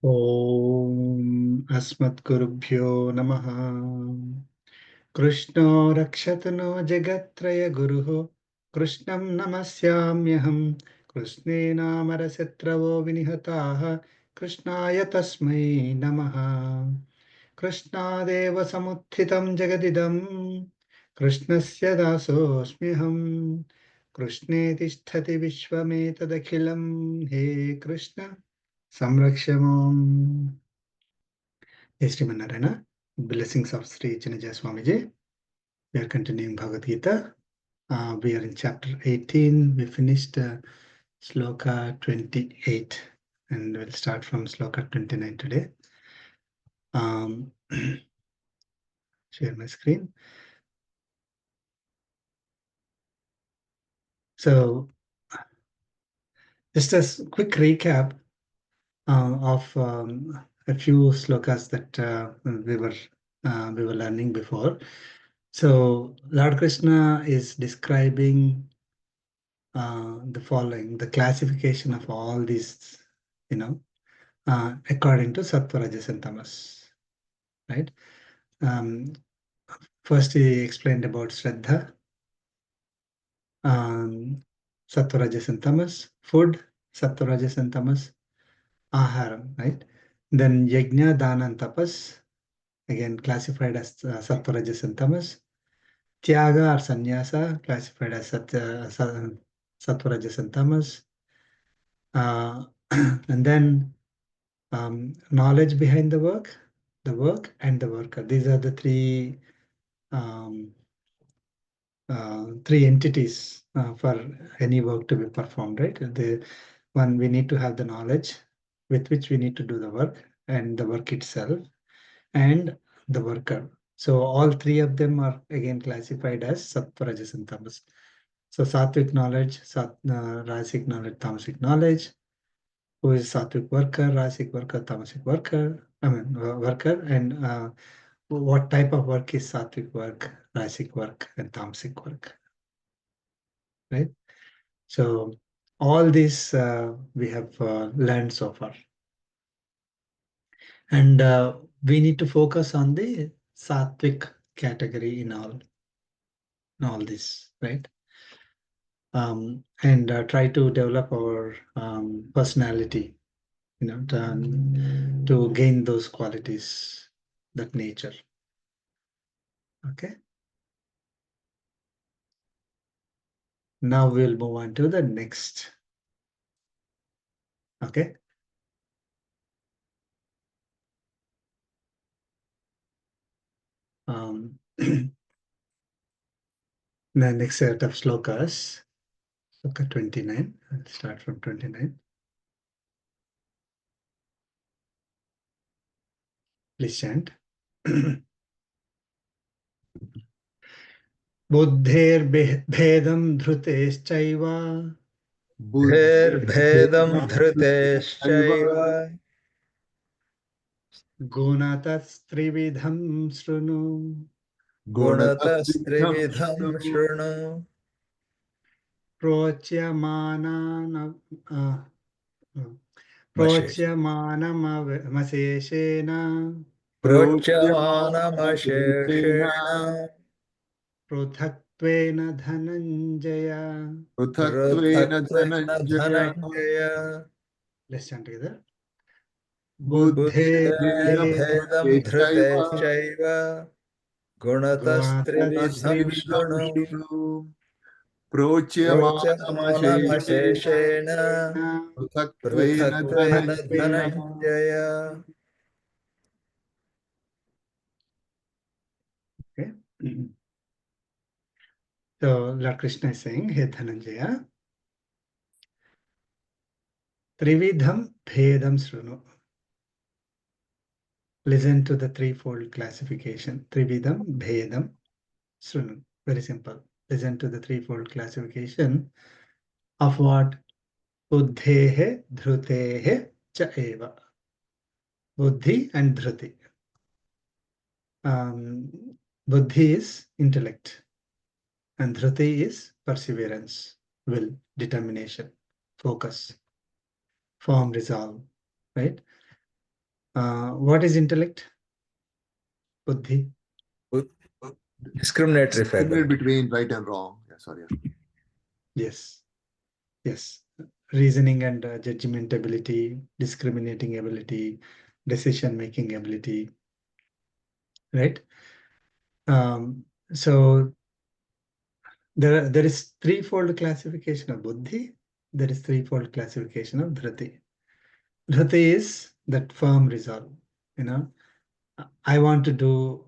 Om Asmat Gurubhyo Namaha. Krishna Rakshatano Jagatraya Guruho Krishnam Namasyamyaham Krishne Namarasetravo Vinihataha Krishnaya Tasmai Namaha Krishna Deva Samuthitam Jagadidam Krishnasya Dasosmyaham Krishne Tisthati Vishwametadakhilam He Krishna Samrakshamam. Hey Srimanarayana, blessings of Sri Chinajaya Swamiji. We are continuing Bhagavad Gita. We are in chapter 18. We finished sloka 28 and we'll start from sloka 29 today. Share my screen. So just a quick recap of a few slokas that we were learning before. So Lord Krishna is describing the following, the classification of all these, according to Sattva, Rajas, and Tamas, right? First, he explained about Shraddha, Sattva, Rajas, and Tamas, food, Sattva, Rajas, and Tamas, Aharam, right? Then Yajna, Dana, and Tapas, again classified as Sattva, Rajas, and Tamas. Tyaga or Sannyasa, classified as Sattva, Rajas, and Tamas. And then knowledge behind the work, and the worker. These are the three entities for any work to be performed, right? The one, we need to have the knowledge with which we need to do the work, and the work itself, and the worker. So all three of them are again classified as Sattva, Rajas, and Tamas. So Sattvic knowledge, Rajasic knowledge, Tamasic knowledge. Who is Sattvic worker, Rajasic worker, Tamasic worker, worker, and what type of work is Sattvic work, Rajasic work, and Tamasic work, right? So all this we have learned so far. And we need to focus on the Sattvic category in all this, right? And try to develop our personality, to gain those qualities, that nature. Okay. Now we'll move on to the next. Okay. The next set of slokas, sloka 29. I'll start from 29. Please chant. Buddhir dhruteshchaiva Bhedam dhruteshchaiva gunatas trividham shrunu gunatas trividham shrunu prochyamanam mashesh prochyamanamasheshena procyamanamasheshena पृथक्त्वेन धनञ्जय. पृथक्त्वेन dhananjaya Let's chant together. buddhir dhruteshchaiva gunatas trividham shrunu procyamanamasheshena pruthaktvena dhananjaya. Okay. So Lord Krishna is saying, Hey Dhananjaya, Trividham Bhedam Srunu. Listen to the threefold classification. Trividham Bhedam Srunu. Very simple. Listen to the threefold classification of what? Buddhehe Dhrutehe Cha Eva. Buddhi and Dhruti. Buddhi is intellect, and Dhriti is perseverance, will, determination, focus, firm resolve, right? What is intellect? Buddhi. Discriminatory Discriminate faculty. between right and wrong. Yeah, sorry. Yes. Yes. Reasoning and judgment ability, discriminating ability, decision making ability. Right. So there is threefold classification of Buddhi. There is threefold classification of Dhriti. Dhriti is that firm resolve. You know, I want to do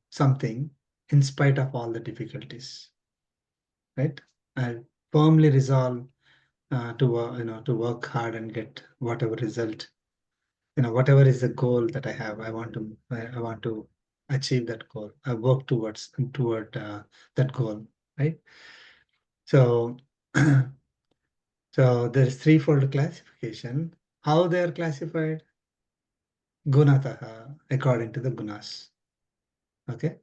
something in spite of all the difficulties. Right. I firmly resolve to work hard and get whatever result. Whatever is the goal that I have, I want to achieve that goal. I work toward that goal, right? So, so there is threefold classification. How they are classified? Gunataha, according to the Gunas. Okay.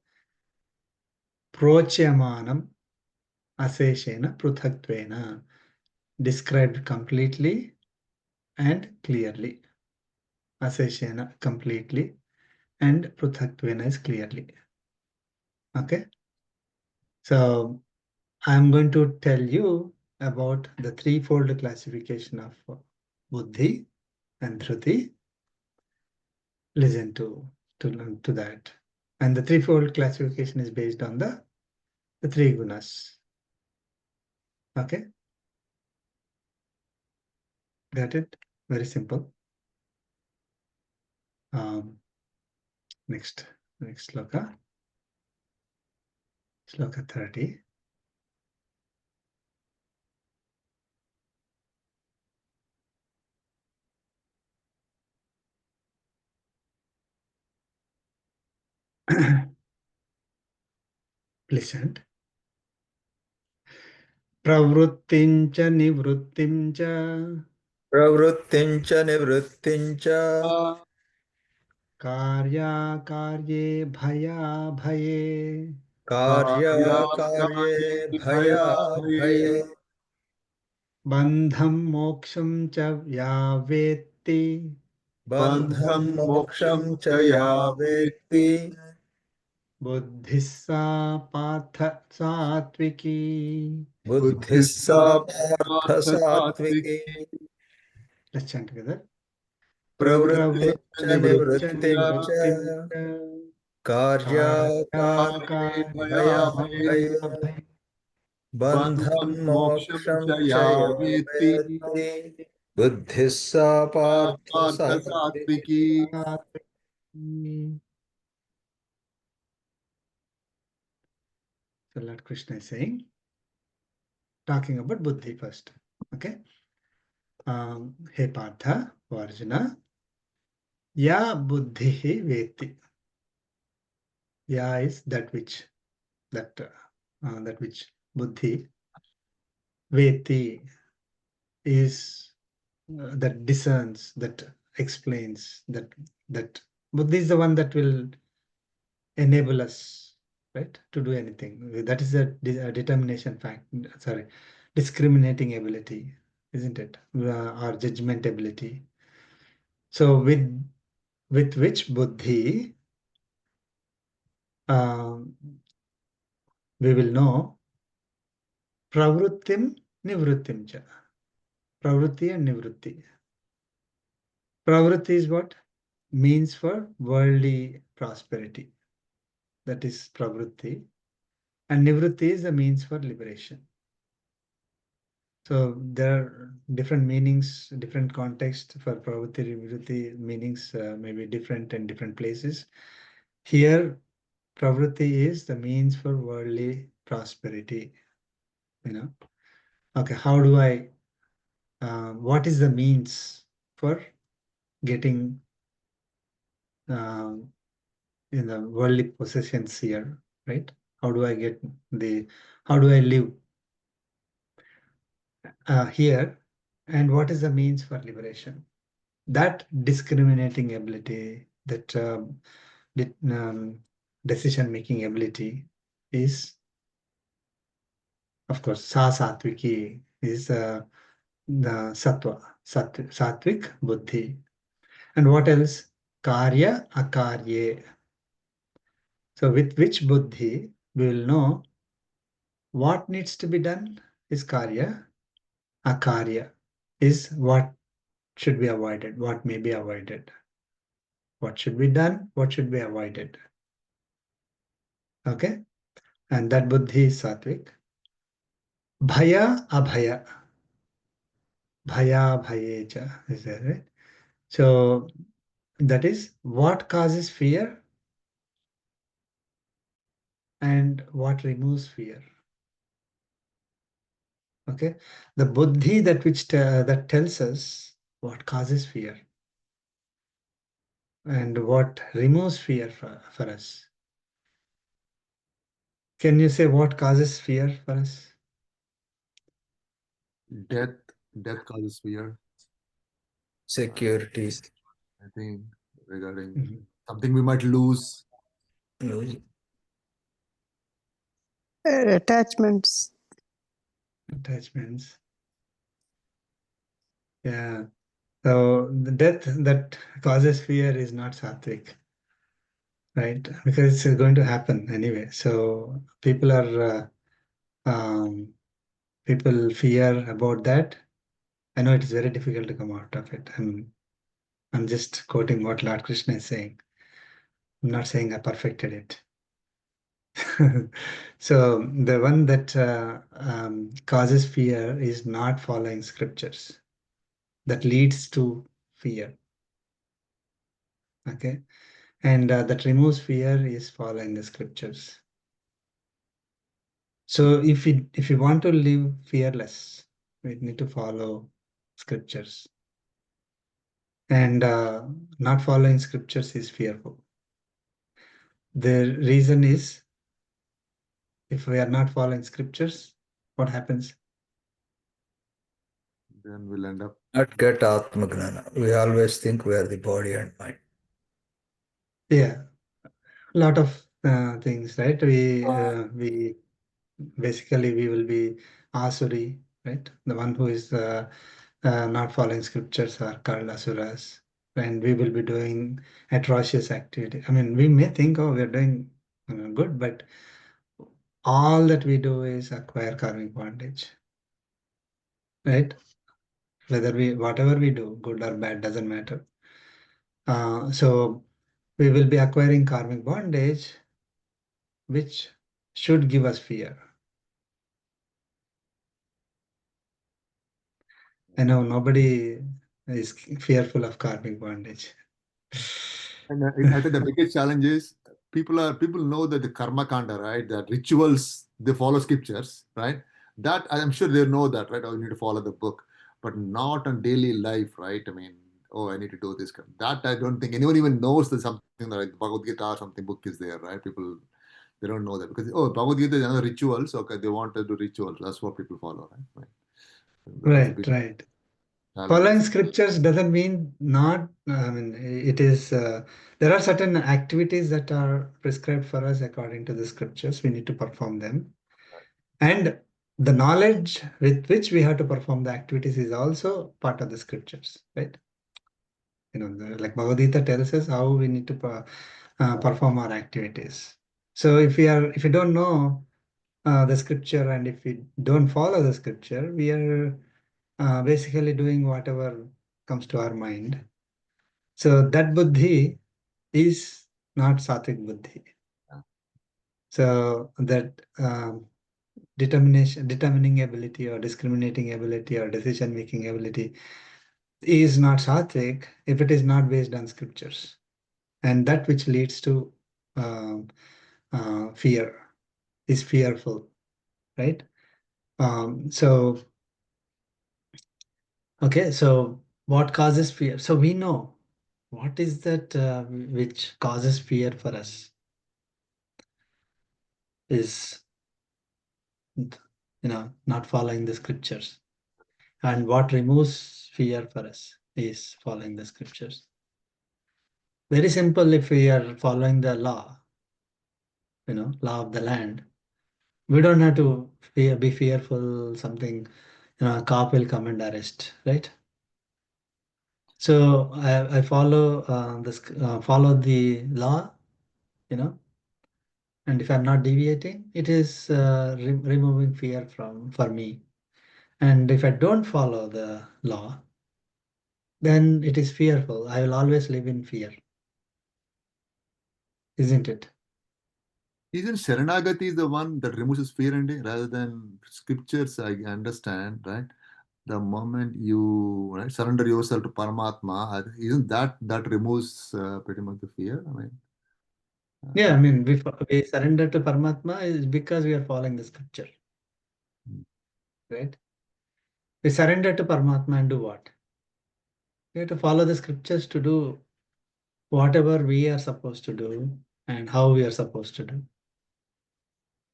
Prochyamanam aseshena pruthatvena, described completely and clearly. Aseshena completely and pruthatvena is clearly. Okay. So I'm going to tell you about the threefold classification of Buddhi and Dhriti. Listen to that. And the threefold classification is based on the three gunas. Okay? Got it? Very simple. Next sloka. Sloka 30. Pleasant. Pravrittincha nivrittincha Pravrittincha nivrittincha karya karye bhaya bhaye karya karye bhaya bhaye bandham moksham cha ya vetti bandham moksham cha ya vetti buddhissa patha satviki. buddhissa partha satviki Let's chant together. pravrittincha Pravrittincha nivrittincha nivrittincha karya karya karye karya bhaya bhaye bhaya bhaya bandham moksham cha ya vetti buddhissa partha satviki. satviki. So Lord Krishna is saying, talking about Buddhi first. Okay. Hey Partha, or Arjuna, ya buddhi veti. Ya is that which buddhi veti is that discerns, that explains, that buddhi is the one that will enable us, right, to do anything. That is a determination fact. Sorry, discriminating ability, isn't it? Or judgment ability. So with which buddhi we will know pravrittim nivrittim cha. Pravritti and nivritti. Pravritti is what? Means for worldly prosperity. That is pravritti. And nivritti is the means for liberation. So there are different meanings, different context for pravritti, nivritti meanings may be different in different places. Here, pravritti is the means for worldly prosperity. Okay, how do I, what is the means for getting in the worldly possessions here, right? How do I how do I live here? And what is the means for liberation? That discriminating ability, that decision-making ability is, of course, Satviki is the Sattva, Sattvic Buddhi. And what else? Karya, akarye. So with which buddhi we will know what needs to be done is karya, akarya is what should be avoided, what may be avoided. What should be done, what should be avoided. Okay? And that buddhi is sattvic. Bhaya, abhaya. Bhaya, bhayecha. Is that right? So that is what causes fear and what removes fear. Okay, the buddhi that tells us what causes fear and what removes fear for us. Can you say what causes fear for us? Death, death causes fear. Uh, Security. I think regarding Mhm. something we might lose. Attachments. Attachments. Yeah. So the death that causes fear is not sattvic, right? Because it's going to happen anyway. So people fear about that. I know it is very difficult to come out of it. I'm just quoting what Lord Krishna is saying. I'm not saying I perfected it. So the one that causes fear is not following scriptures. That leads to fear. Okay, and that removes fear is following the scriptures. So if we want to live fearless, we need to follow scriptures. And not following scriptures is fearful. The reason is if we are not following scriptures, what happens? Then we'll end up. Not get Atmagnana. We always think we are the body and mind. Yeah, a lot of things, right? We basically we will be asuri, right? The one who is not following scriptures are called asuras, and we will be doing atrocious activity. I mean, we may think, oh, we're doing good, but all that we do is acquire karmic bondage, right? Whether whatever we do, good or bad, doesn't matter. So we will be acquiring karmic bondage, which should give us fear. I know nobody is fearful of karmic bondage. And I think the biggest challenge is people know that the karma kanda, right? That rituals they follow scriptures, right? That I'm sure they know that, right? Oh, you need to follow the book, but not on daily life, right? I mean, oh, I need to do this. That I don't think anyone even knows that something like Bhagavad Gita or something book is there, right? People they don't know that because oh, Bhagavad Gita is another rituals. Okay, they want to do rituals. That's what people follow, right? That's a Right, big right. challenge. Following scriptures doesn't mean not, I mean, it is, there are certain activities that are prescribed for us according to the scriptures. We need to perform them. And the knowledge with which we have to perform the activities is also part of the scriptures, right? Like Bhagavad Gita tells us how we need to perform our activities. So if we don't know the scripture and if we don't follow the scripture, we are basically doing whatever comes to our mind. So that buddhi is not sattvic buddhi. So that determining ability or discriminating ability or decision making ability is not sattvic if it is not based on scriptures, and that which leads to um, fear is fearful, right? So okay, so what causes fear? So we know what is that which causes fear for us is not following the scriptures, and what removes fear for us is following the scriptures. Very simple. If we are following the law, law of the land, we don't have to be fearful something, a cop will come and arrest, right? So I follow follow the law, and if I'm not deviating, it is removing fear for me. And if I don't follow the law, then it is fearful. I will always live in fear, isn't it? Isn't Sharanagati is the one that removes his fear and rather than scriptures? I understand, right? The moment you surrender yourself to Paramatma, isn't that removes pretty much the fear? I mean, Yeah, I mean, we surrender to Paramatma is because we are following the scripture, right? We surrender to Paramatma and do what? We have to follow the scriptures to do whatever we are supposed to do and how we are supposed to do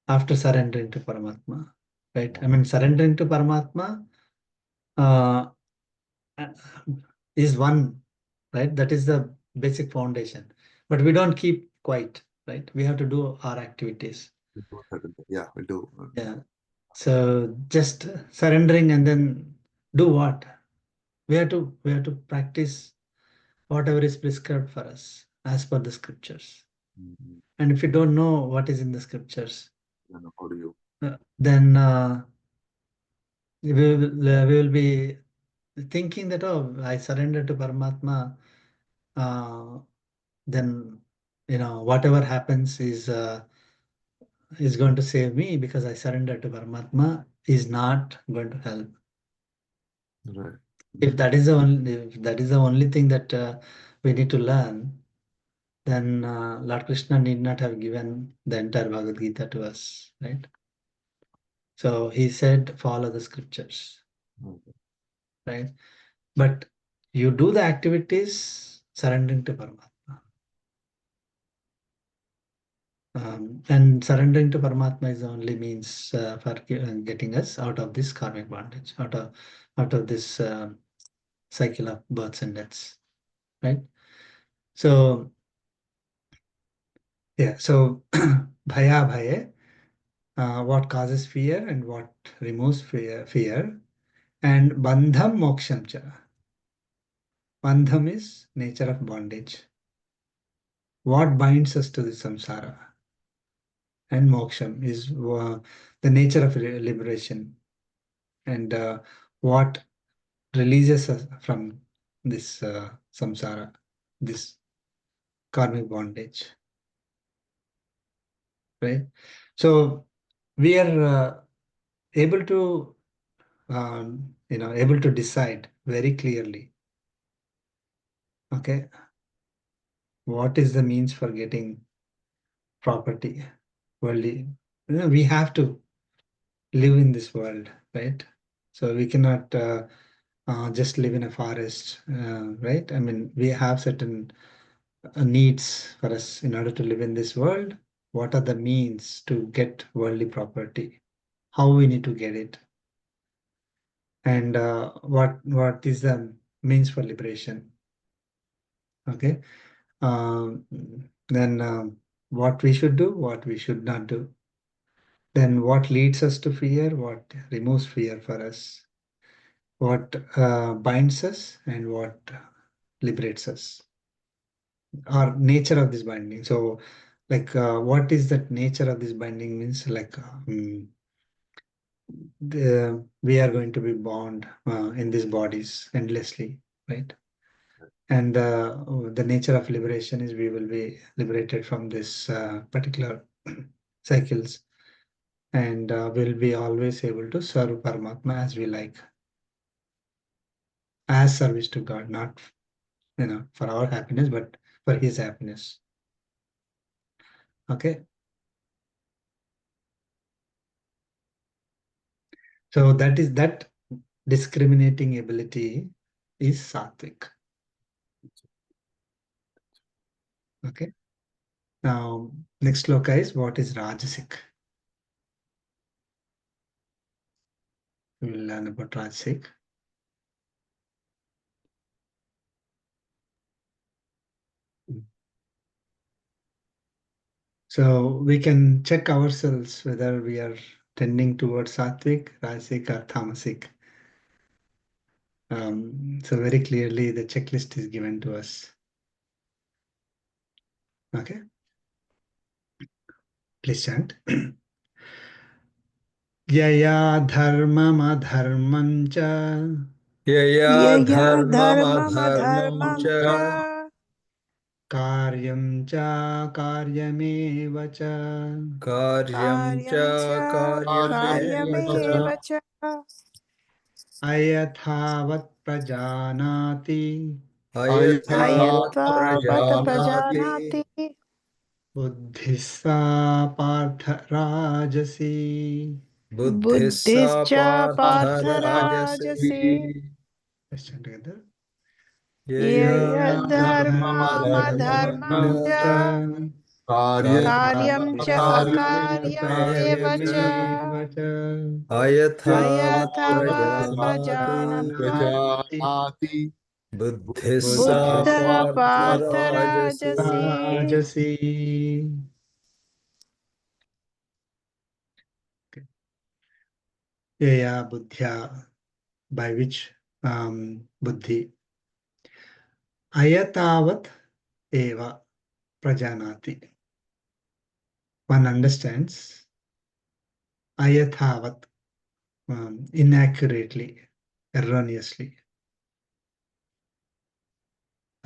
after surrendering to Paramatma, right? I mean, surrendering to Paramatma uh, is one, right? That is the basic foundation. But we don't keep quiet, right? We have to do our activities. yeah, we do. Yeah. So just surrendering and then do what? We have to practice whatever is prescribed for us as per the scriptures. Mhm. And if you don't know what is in the scriptures, How do you? then we will be thinking that, oh, I surrender to Paramatma, uh, then whatever happens is going to save me because I surrender to Paramatma is not going to help. Right. If that is the only thing that we need to learn, then Lord Krishna need not have given the entire Bhagavad Gita to us, right? So he said, follow the scriptures, Okay. right? But you do the activities surrendering to Paramatma. And surrendering to Paramatma is the only means for getting us out of this karmic bondage, out of this cycle of births and deaths, right? So yeah, so bhaya bhaye, what causes fear and what removes fear, and bandham moksham cha. Bandham is nature of bondage. What binds us to the samsara? And moksham is the nature of liberation, and what releases us from this samsara, this karmic bondage, right? So we are able to, able to decide very clearly, okay, what is the means for getting property, worldly. We have to live in this world, right? So we cannot just live in a forest, right? I mean, we have certain needs for us in order to live in this world. What are the means to get worldly property? How we need to get it? And what is the means for liberation? Okay. Um, then what we should do, what we should not do. Then what leads us to fear, what removes fear for us, what binds us, and what liberates us, or nature of this binding. So, like, what is that nature of this binding means? Like, we are going to be bound in these bodies endlessly, right? And the nature of liberation is we will be liberated from this particular cycles, and will be always able to serve Paramatma as we like, as service to God, not for our happiness, but for His happiness. Okay, so that discriminating ability is sattvic. Okay, now next sloka is what is rajasic. We will learn about rajasic. So we can check ourselves whether we are tending towards sattvic, rajasic, or tamasic. So very clearly the checklist is given to us. Okay. Please chant. Yaya dharmam adharmam cha Yaya Yaya dharmam dharmam adharmam adharmam cha cha karyam cha karyameva cha karyam karyam cha cha karyameva cha karyameva cha ayathavat prajanati ayathavat ayatvavat prajanati prajanati buddhissa partha rajasi. buddhissa buddhischa partha partha rajasi rajasi. Let's chant together. Yaya yaya dharmam dharmam adharmam adharmam cha cha Cha karyam cha akaryameva cha karyameva cha ayathavat ayathavat prajanati prajanati janati buddhissa buddha partha partha rajasi. rajasi. rajasi. Yaya buddhya, by which buddhi ayatavat eva prajanati. One understands ayathavat, inaccurately, erroneously.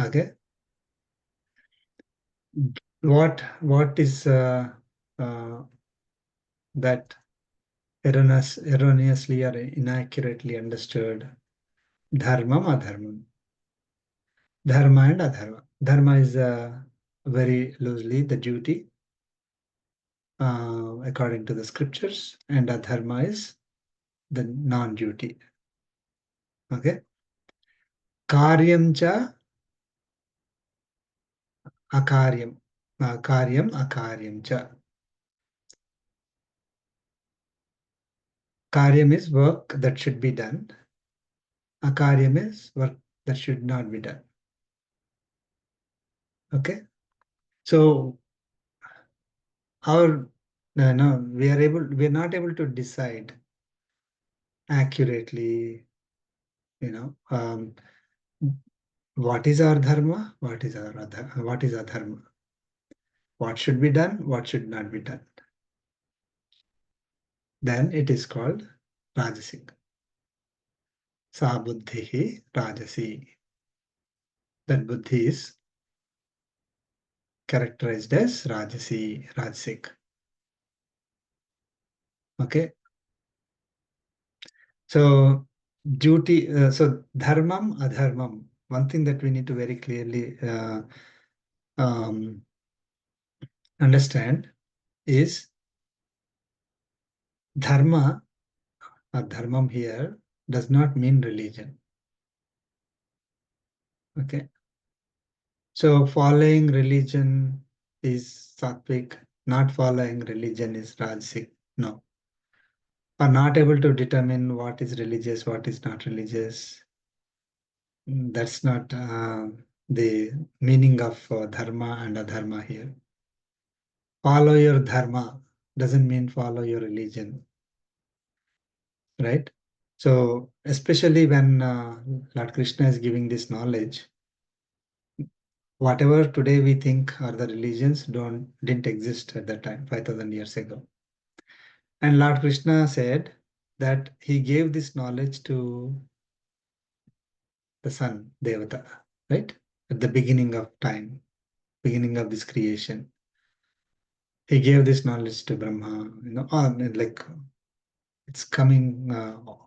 Okay. What is that erroneously or inaccurately understood? Dharmam adharmam. Dharma and adharma. Dharma is very loosely the duty according to the scriptures, and adharma is the non-duty. Okay. Karyam cha akaryam. Karyam akaryam cha. Karyam is work that should be done. Akaryam is work that should not be done. Okay. So our no, we are not able to decide accurately, what is our dharma, what is adharma, what should be done, what should not be done. Then it is called Rajasic. Sa buddhihi rajasi. That buddhi is characterized as rajasic. Okay. So duty, so dharmam, adharmam. One thing that we need to very clearly understand is dharma or dharmam here does not mean religion. Okay. So following religion is sattvic, not following religion is rajasic. No. Are not able to determine what is religious, what is not religious. That's not the meaning of dharma and adharma here. Follow your dharma doesn't mean follow your religion, right? So especially when Lord Krishna is giving this knowledge, whatever today we think are the religions didn't exist at that time, 5,000 years ago. And Lord Krishna said that he gave this knowledge to the sun, Devata, right? At the beginning of time, beginning of this creation. He gave this knowledge to Brahma, like it's coming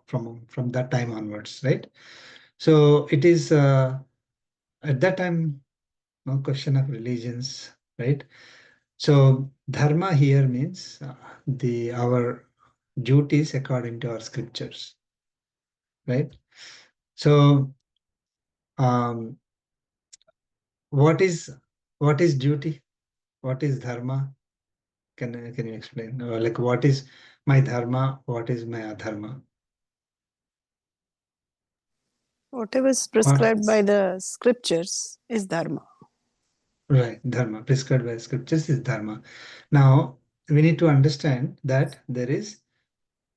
from that time onwards, right? So it is at that time no question of religions, right? So dharma here means our duties according to our scriptures, right? So what is duty? What is dharma? Can you explain? Like what is my dharma? What is my adharma? Whatever is What? prescribed by the scriptures is dharma. Right, dharma prescribed by scriptures is dharma. Now we need to understand that there is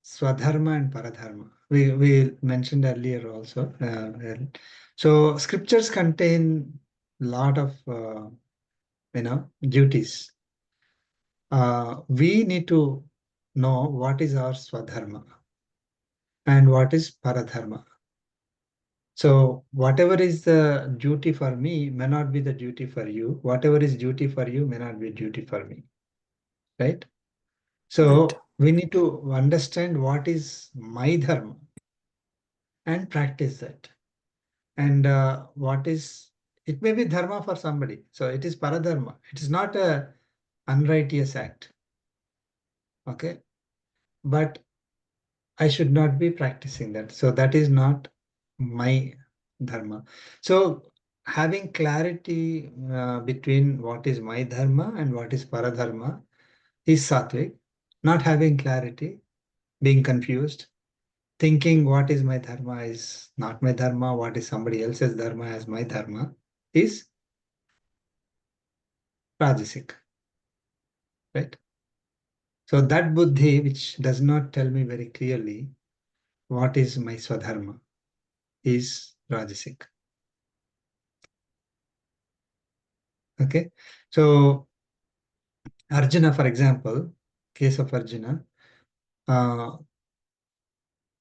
swadharma and paradharma. we mentioned earlier also. So scriptures contain a lot of duties. We need to know what is our swadharma and what is paradharma. So whatever is the duty for me may not be the duty for you. Whatever is duty for you may not be duty for me. Right? So Right. we need to understand what is my dharma and practice that. And what is, it may be dharma for somebody. So it is paradharma. It is not a unrighteous act. Okay. But I should not be practicing that. So that is not my dharma. So having clarity between what is my dharma and what is paradharma is sattvic. Not having clarity, being confused, thinking what is my dharma is not my dharma, what is somebody else's dharma as my dharma is Rajasic, right? So that buddhi, which does not tell me very clearly what is my swadharma, is Rajasic. Okay, so Arjuna, for example, case of Arjuna,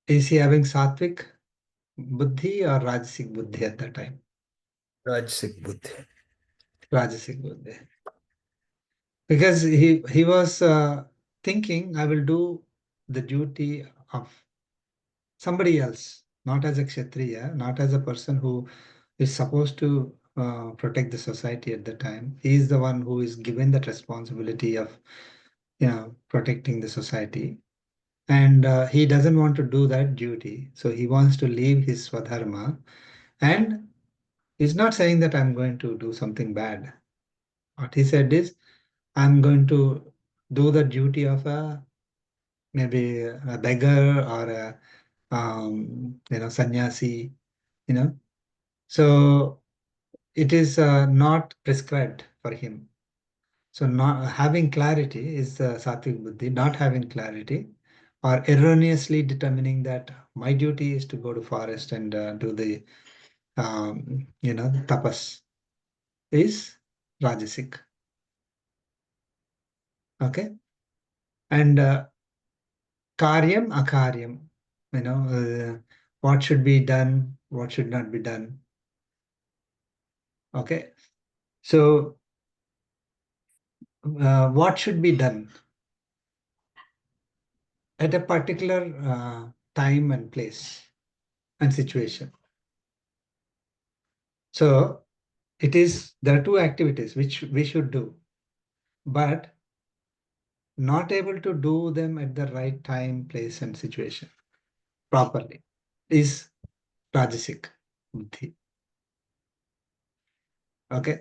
is he having sattvic buddhi or Rajasic buddhi at that time? Rajasic Buddhi. Rajasic buddhi. Because he was thinking, I will do the duty of somebody else, not as a kshatriya, not as a person who is supposed to protect the society at the time. He is the one who is given that responsibility of protecting the society. And he doesn't want to do that duty. So he wants to leave his swadharma. And he's not saying that I'm going to do something bad. What he said is, I'm going to do the duty of maybe a beggar or a sannyasi, So it is not prescribed for him. So not having clarity is the sattvic buddhi. Not having clarity or erroneously determining that my duty is to go to forest and do the tapas is Rajasic. Okay, and karyam akaryam, what should be done, what should not be done. Okay, so what should be done at a particular time and place and situation. So there are two activities which we should do, but not able to do them at the right time, place, and situation properly is Rajasic Buddhi. Okay.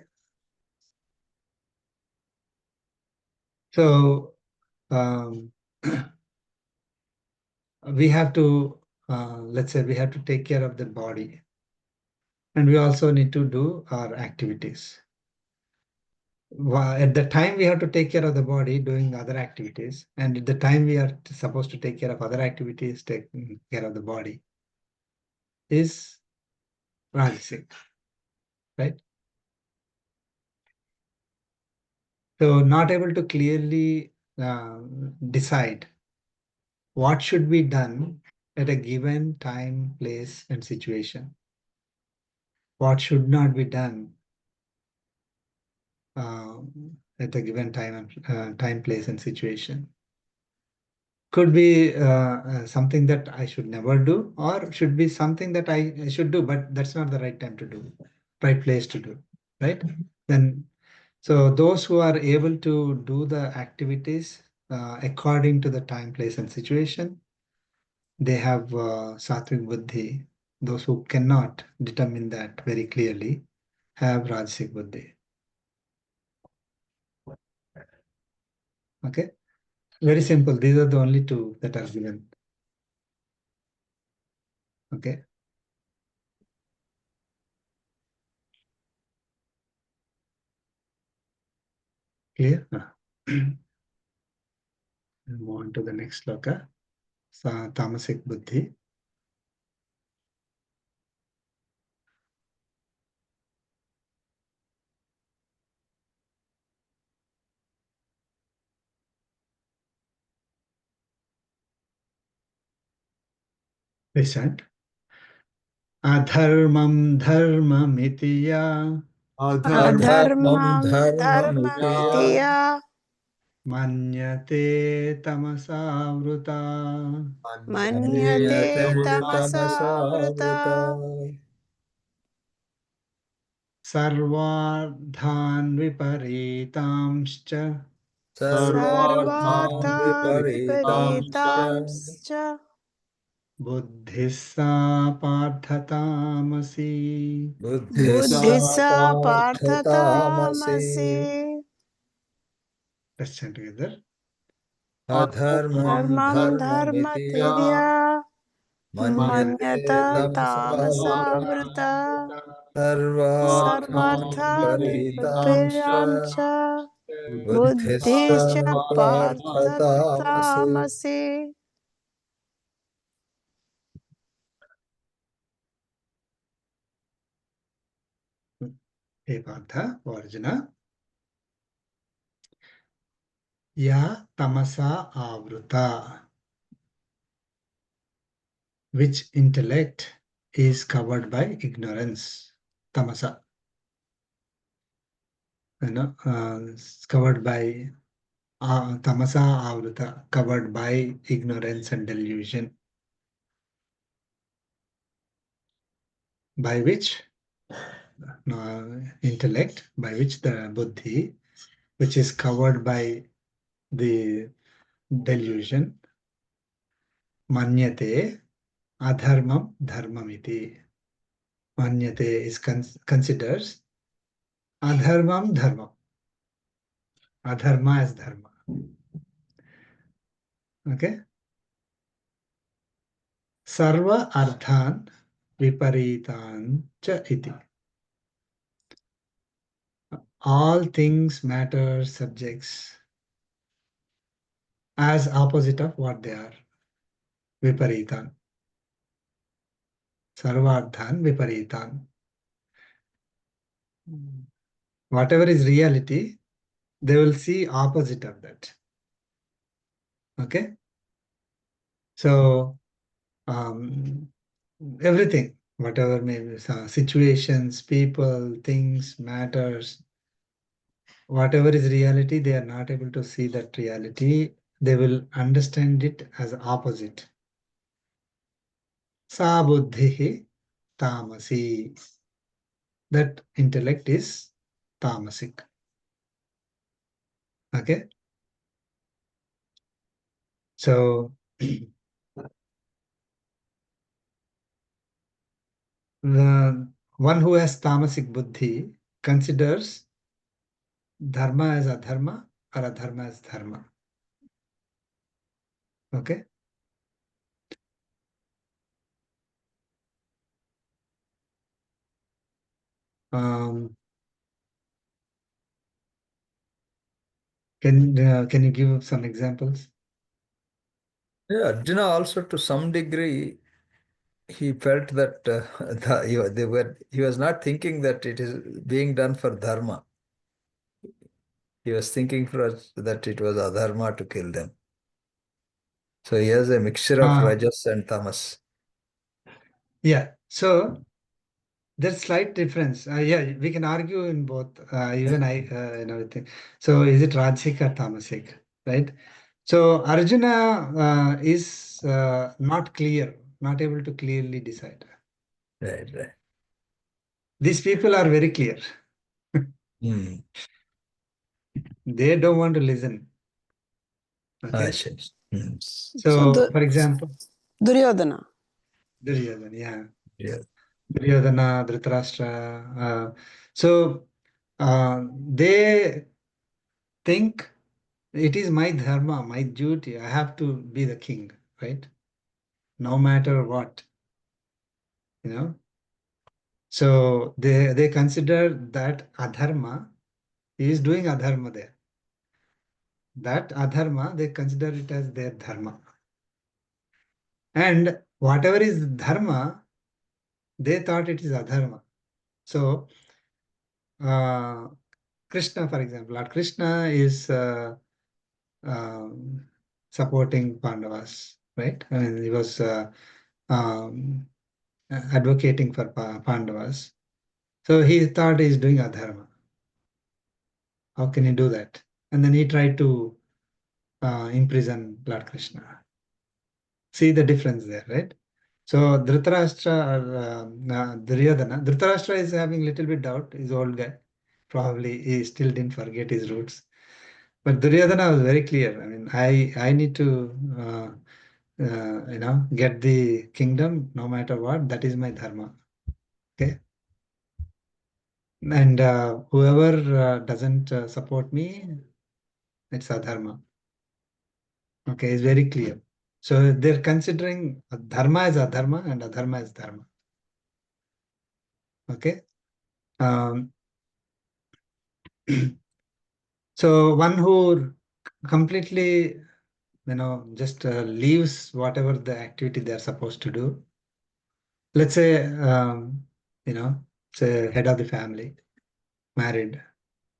So we have to, let's say we have to take care of the body, and we also need to do our activities. At the time we have to take care of the body doing other activities, and at the time we are supposed to take care of other activities, taking care of the body is Rajasic, right? So not able to clearly decide what should be done at a given time, place, and situation. What should not be done at a given time, place, and situation. Could be something that I should never do, or should be something that I should do, but that's not the right time to do, right place to do, right? Then, so those who are able to do the activities according to the time, place, and situation, they have sattvic buddhi. Those who cannot determine that very clearly have Rajasic buddhi. Okay, very simple. These are the only two that are given. Okay. Clear? Move on to the next sloka. Tamasic Buddhi. Listen. Adharmam dharmamitiya Adharmam dharmamitiya dharmamitiya manyate tamasavruta manyate tamasa tamasavrata sarvardhan viparitamscha sarvarthan sarvarthan viparitamscha viparitamscha buddhissa parthatamasi. buddhissa buddhissa parthatamasi parthatamasi Let's chant together. adharmam dharmam dharmamitiya dharmatirya manyate manyata tamasavrata tamasavrata sarvarthan sarvarthan viparitamscha vipiramcha buddhissa buddhischa parthatamasi. parthatamasi. Hey Partha, or Arjuna. Ya tamasa avruta. Which intellect is covered by ignorance? Tamasa. Covered by tamasa avruta, covered by ignorance and delusion. By which intellect, by which the buddhi, which is covered by the delusion, manyate adharmam dharmamiti. Manyate is considers adharmam dharma. Adharma as dharma. Okay. Sarva arthan viparitan cha iti. All things, matter, subjects as opposite of what they are. Viparitan. Sarvarthan viparitan. Whatever is reality, they will see opposite of that. Okay. So everything, whatever may be, situations, people, things, matters, whatever is reality, they are not able to see that reality. They will understand it as opposite. Sa buddhihi tamasi. That intellect is tamasic. Okay. So the one who has tamasic buddhi considers dharma as adharma or adharma as dharma. Okay. Can you give some examples? Yeah, Arjuna also to some degree he felt that he was not thinking that it is being done for dharma. He was thinking that it was adharma to kill them. So he has a mixture of rajas and tamas. Yeah. So there's slight difference. Yeah, we can argue in both. Even I and everything. So is it Rajasic or Tamasic, right? So Arjuna is not clear, not able to clearly decide. Right, right. These people are very clear. They don't want to listen. Okay. So, for example, Duryodhana. Duryodhana, yeah. Yeah. Duryodhana, Dhritarashtra. So they think it is my dharma, my duty. I have to be the king, right? No matter what, you know. So they consider that adharma, he is doing adharma there. That adharma, they consider it as their dharma. And whatever is dharma, they thought it is adharma. So Krishna, for example, Lord Krishna is supporting Pandavas, right? I mean, he was advocating for Pandavas. So he thought he's doing adharma. How can he do that? And then he tried to imprison Lord Krishna. See the difference there, right? So Dhritarashtra or Duryodhana, Dhritarashtra is having little bit doubt. He's old guy. Probably he still didn't forget his roots. But Duryodhana was very clear. I mean, I need to get the kingdom no matter what. That is my dharma. Okay. And whoever doesn't support me, it's adharma. Okay, it's very clear. So they're considering dharma as adharma and adharma as dharma. Okay. So one who completely, just leaves whatever the activity they're supposed to do. Let's say, say head of the family, married,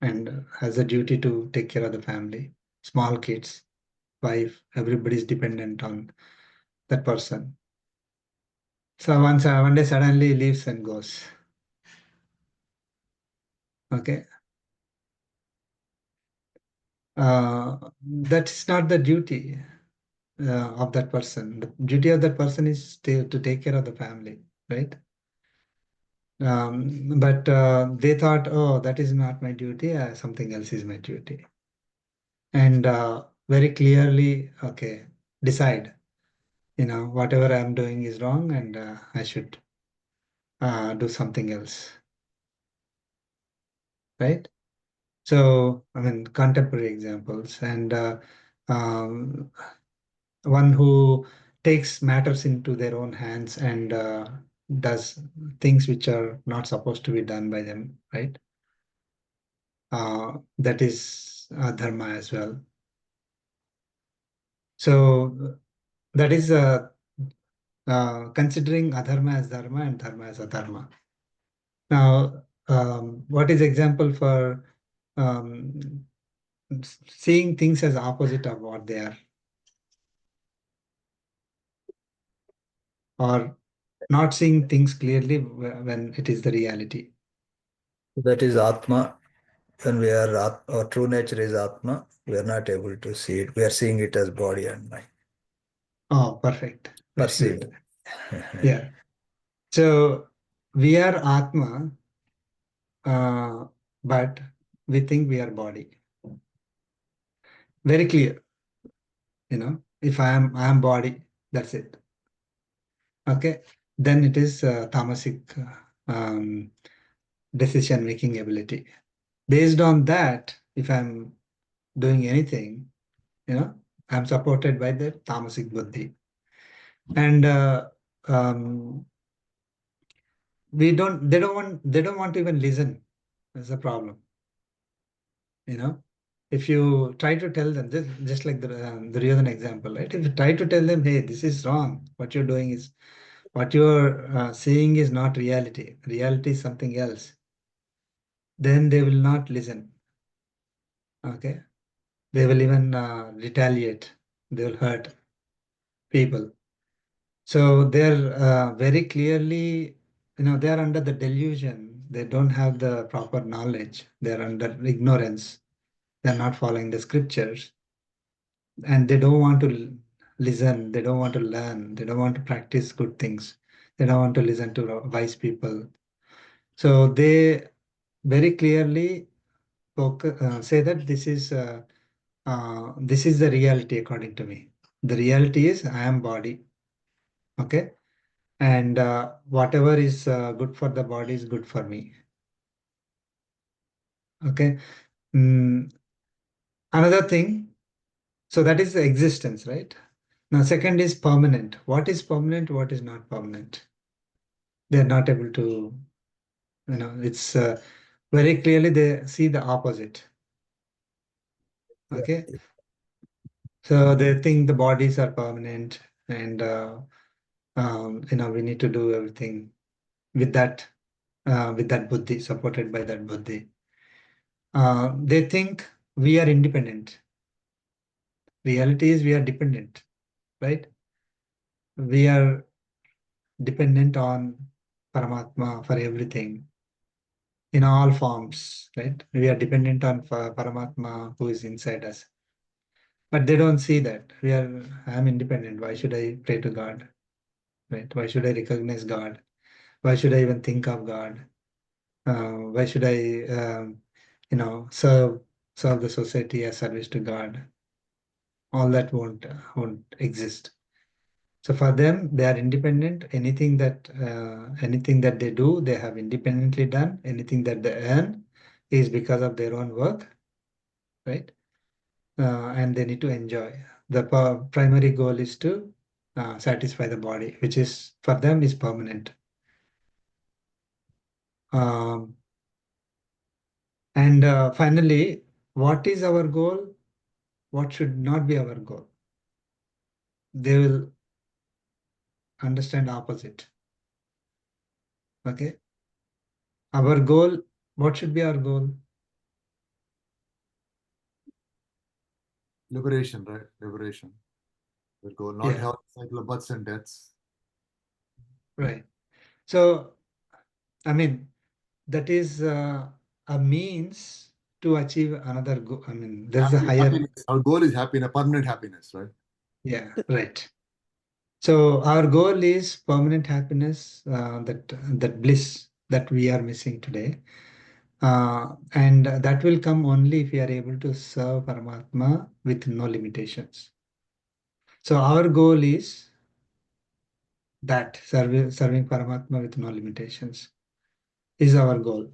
and has a duty to take care of the family, small kids, wife, everybody's dependent on that person. So one day suddenly leaves and goes. Okay. That is not the duty of that person. The duty of that person is to take care of the family, right? But they thought, oh, that is not my duty. Something else is my duty. And very clearly, okay, decide, whatever I'm doing is wrong and I should do something else, right? So, I mean, contemporary examples and um, one who takes matters into their own hands and does things which are not supposed to be done by them, right? That is dharma as well. So that is considering adharma as dharma and dharma as adharma. Now, what is example for seeing things as opposite of what they are, or not seeing things clearly when it is the reality? That is Atma. When we are, our true nature is Atma, we are not able to see it. We are seeing it as body and mind. Oh, perfect. Very Perceiving. good. Yeah. So we are Atma, but we think we are body. Very clear. If I am body, that's it. Okay. Then it is tamasic decision-making ability. Based on that, if I'm doing anything, I'm supported by the tamasic buddhi. And they don't want to even listen. That's the problem. If you try to tell them, just like the Duryodhana example, right? If you try to tell them, hey, this is wrong, what you're doing is, what you're seeing is not reality. Reality is something else. Then they will not listen. Okay. They will even retaliate. They will hurt people. So they're very clearly, they are under the delusion. They don't have the proper knowledge. They're under ignorance. They're not following the scriptures. And they don't want to listen. They don't want to learn. They don't want to practice good things. They don't want to listen to wise people. So they very clearly say that this is the reality according to me. The reality is I am body. Okay. And whatever is good for the body is good for me. Okay. Another thing, so that is the existence, right? Now, second is permanent. What is permanent? What is not permanent? They're not able to, it's very clearly they see the opposite. Okay. So they think the bodies are permanent and, we need to do everything with that buddhi, supported by that buddhi. They think we are independent. Reality is we are dependent, right? We are dependent on Paramatma for everything in all forms, right? We are dependent on Paramatma who is inside us. But they don't see that. I'm independent. Why should I pray to God? Right? Why should I recognize God? Why should I even think of God? Why should I, serve the society as service to God? All that won't exist. So for them, they are independent. Anything that they do, they have independently done. Anything that they earn is because of their own work, right? And they need to enjoy. The primary goal is to satisfy the body, which is for them is permanent. And finally, what is our goal? What should not be our goal? They will understand opposite. Okay. Our goal, what should be our goal? Liberation, right? Liberation. The goal, not have a cycle of births and deaths. Right. So, I mean, that is a means to achieve another goal. I mean, there's a higher. Happiness. Our goal is happiness, permanent happiness, right? Yeah, right. So our goal is permanent happiness, that bliss that we are missing today. And that will come only if we are able to serve Paramatma with no limitations. So our goal is that serving Paramatma with no limitations is our goal.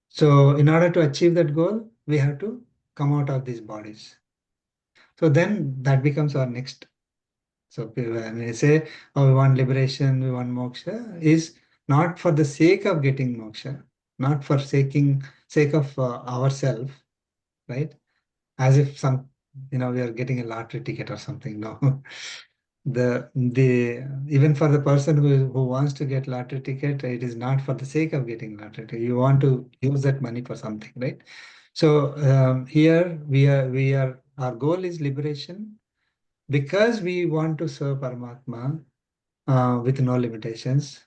So in order to achieve that goal, we have to come out of these bodies. So then that becomes our next. So when we say, oh, we want liberation, we want moksha, is not for the sake of getting moksha, not for sake of ourselves, right? As if we are getting a lottery ticket or something. No, the even for the person who wants to get lottery ticket, it is not for the sake of getting lottery ticket. You want to use that money for something, right? So here our goal is liberation because we want to serve Paramatma with no limitations.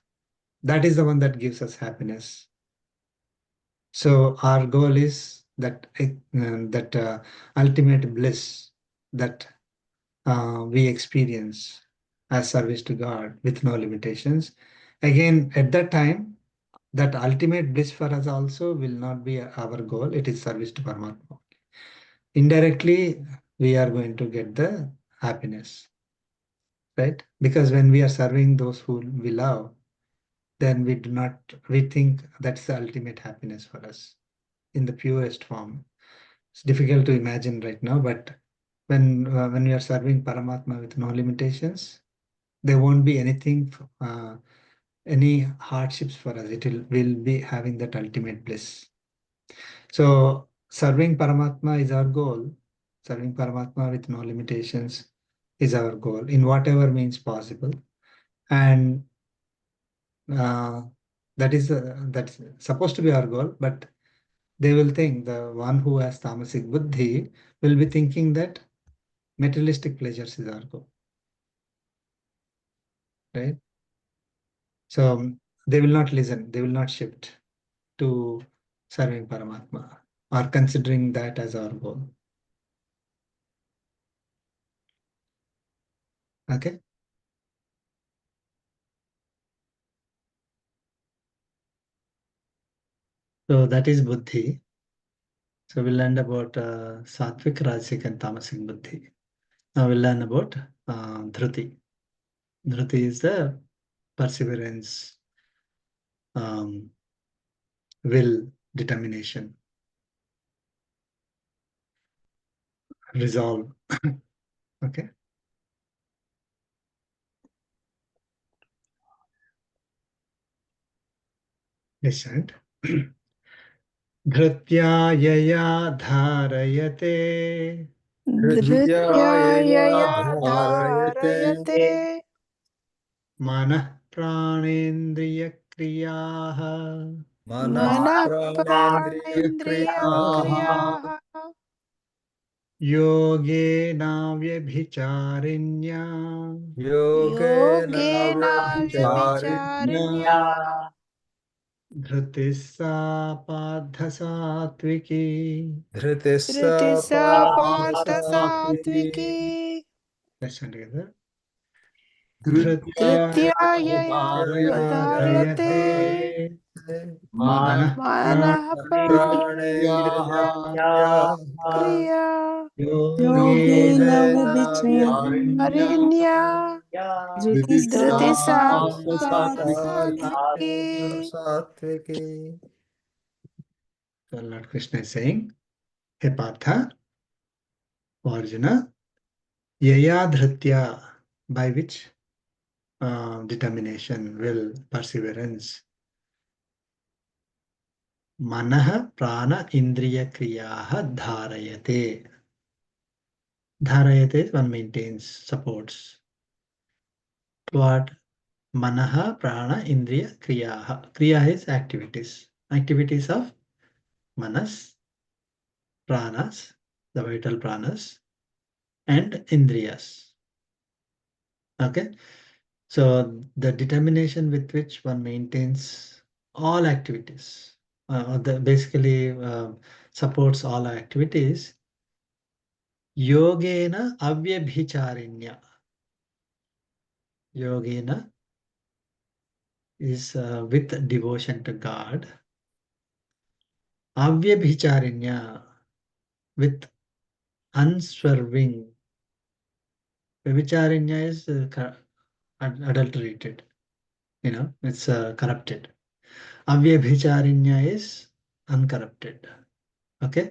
That is the one that gives us happiness. So our goal is that ultimate bliss that we experience as service to God with no limitations. Again, at that time, that ultimate bliss for us also will not be our goal. It is service to Paramatma. Indirectly, we are going to get the happiness, right? Because when we are serving those who we love, then we think that's the ultimate happiness for us in the purest form. It's difficult to imagine right now, but when we are serving Paramatma with no limitations, there won't be any hardships for us. We'll be having that ultimate bliss. So serving Paramatma is our goal. Serving Paramatma with no limitations is our goal in whatever means possible. And that's supposed to be our goal, but they will think the one who has Tamasic Buddhi will be thinking that materialistic pleasures is our goal, right? So they will not listen, they will not shift to serving Paramatma or considering that as our goal. Okay. So that is Buddhi. So we'll learn about Sattvic, Rajasic, and Tamasic Buddhi. Now we'll learn about Dhriti. Dhriti is the perseverance, will, determination, resolve. Okay. Listen. धृत्या यया धारयते धृत्यायया धारयते धारयते मनः प्राणेन्द्रियक्रियाः मनः मनः प्राणेन्द्रियक्रियाः प्राणेन्द्रियक्रियाः योगेनाव्यभिचारिण्या Yogena Yogena Vyabhicharinya Vyabhicharinya धृतिः सा पार्थ सात्विकी Dhritissa Dritisa Partha Partha Satviki Satviki Let's turn together. Dhritya धृत्या Dhrityaya धारयते Yadharyate Mana मनः Manah Pranendriya Kriya Yogen Yogen Harinya व्यभिचारिण्या Harinya धृतिसा Dritisa Dritisa Partha Satyaki Satviki. Satviki. So Lord Krishna is saying, Hey Partha, Arjuna, yaya dhritya, by which determination, will, perseverance, manah prana indriya kriyaha dharayate. Dharayate is one maintains, supports. What? Manaha prana indriya kriyaha. Kriya is activities. Activities of manas, pranas, the vital pranas, and indriyas. Okay. So the determination with which one maintains all activities, basically supports all activities, yogena avyabhicharinya. Yogena is with devotion to God. Avyabhicharinya, with unswerving. Vyabhicharinya is adulterated, it's corrupted. Avyabhicharinya is uncorrupted. Okay,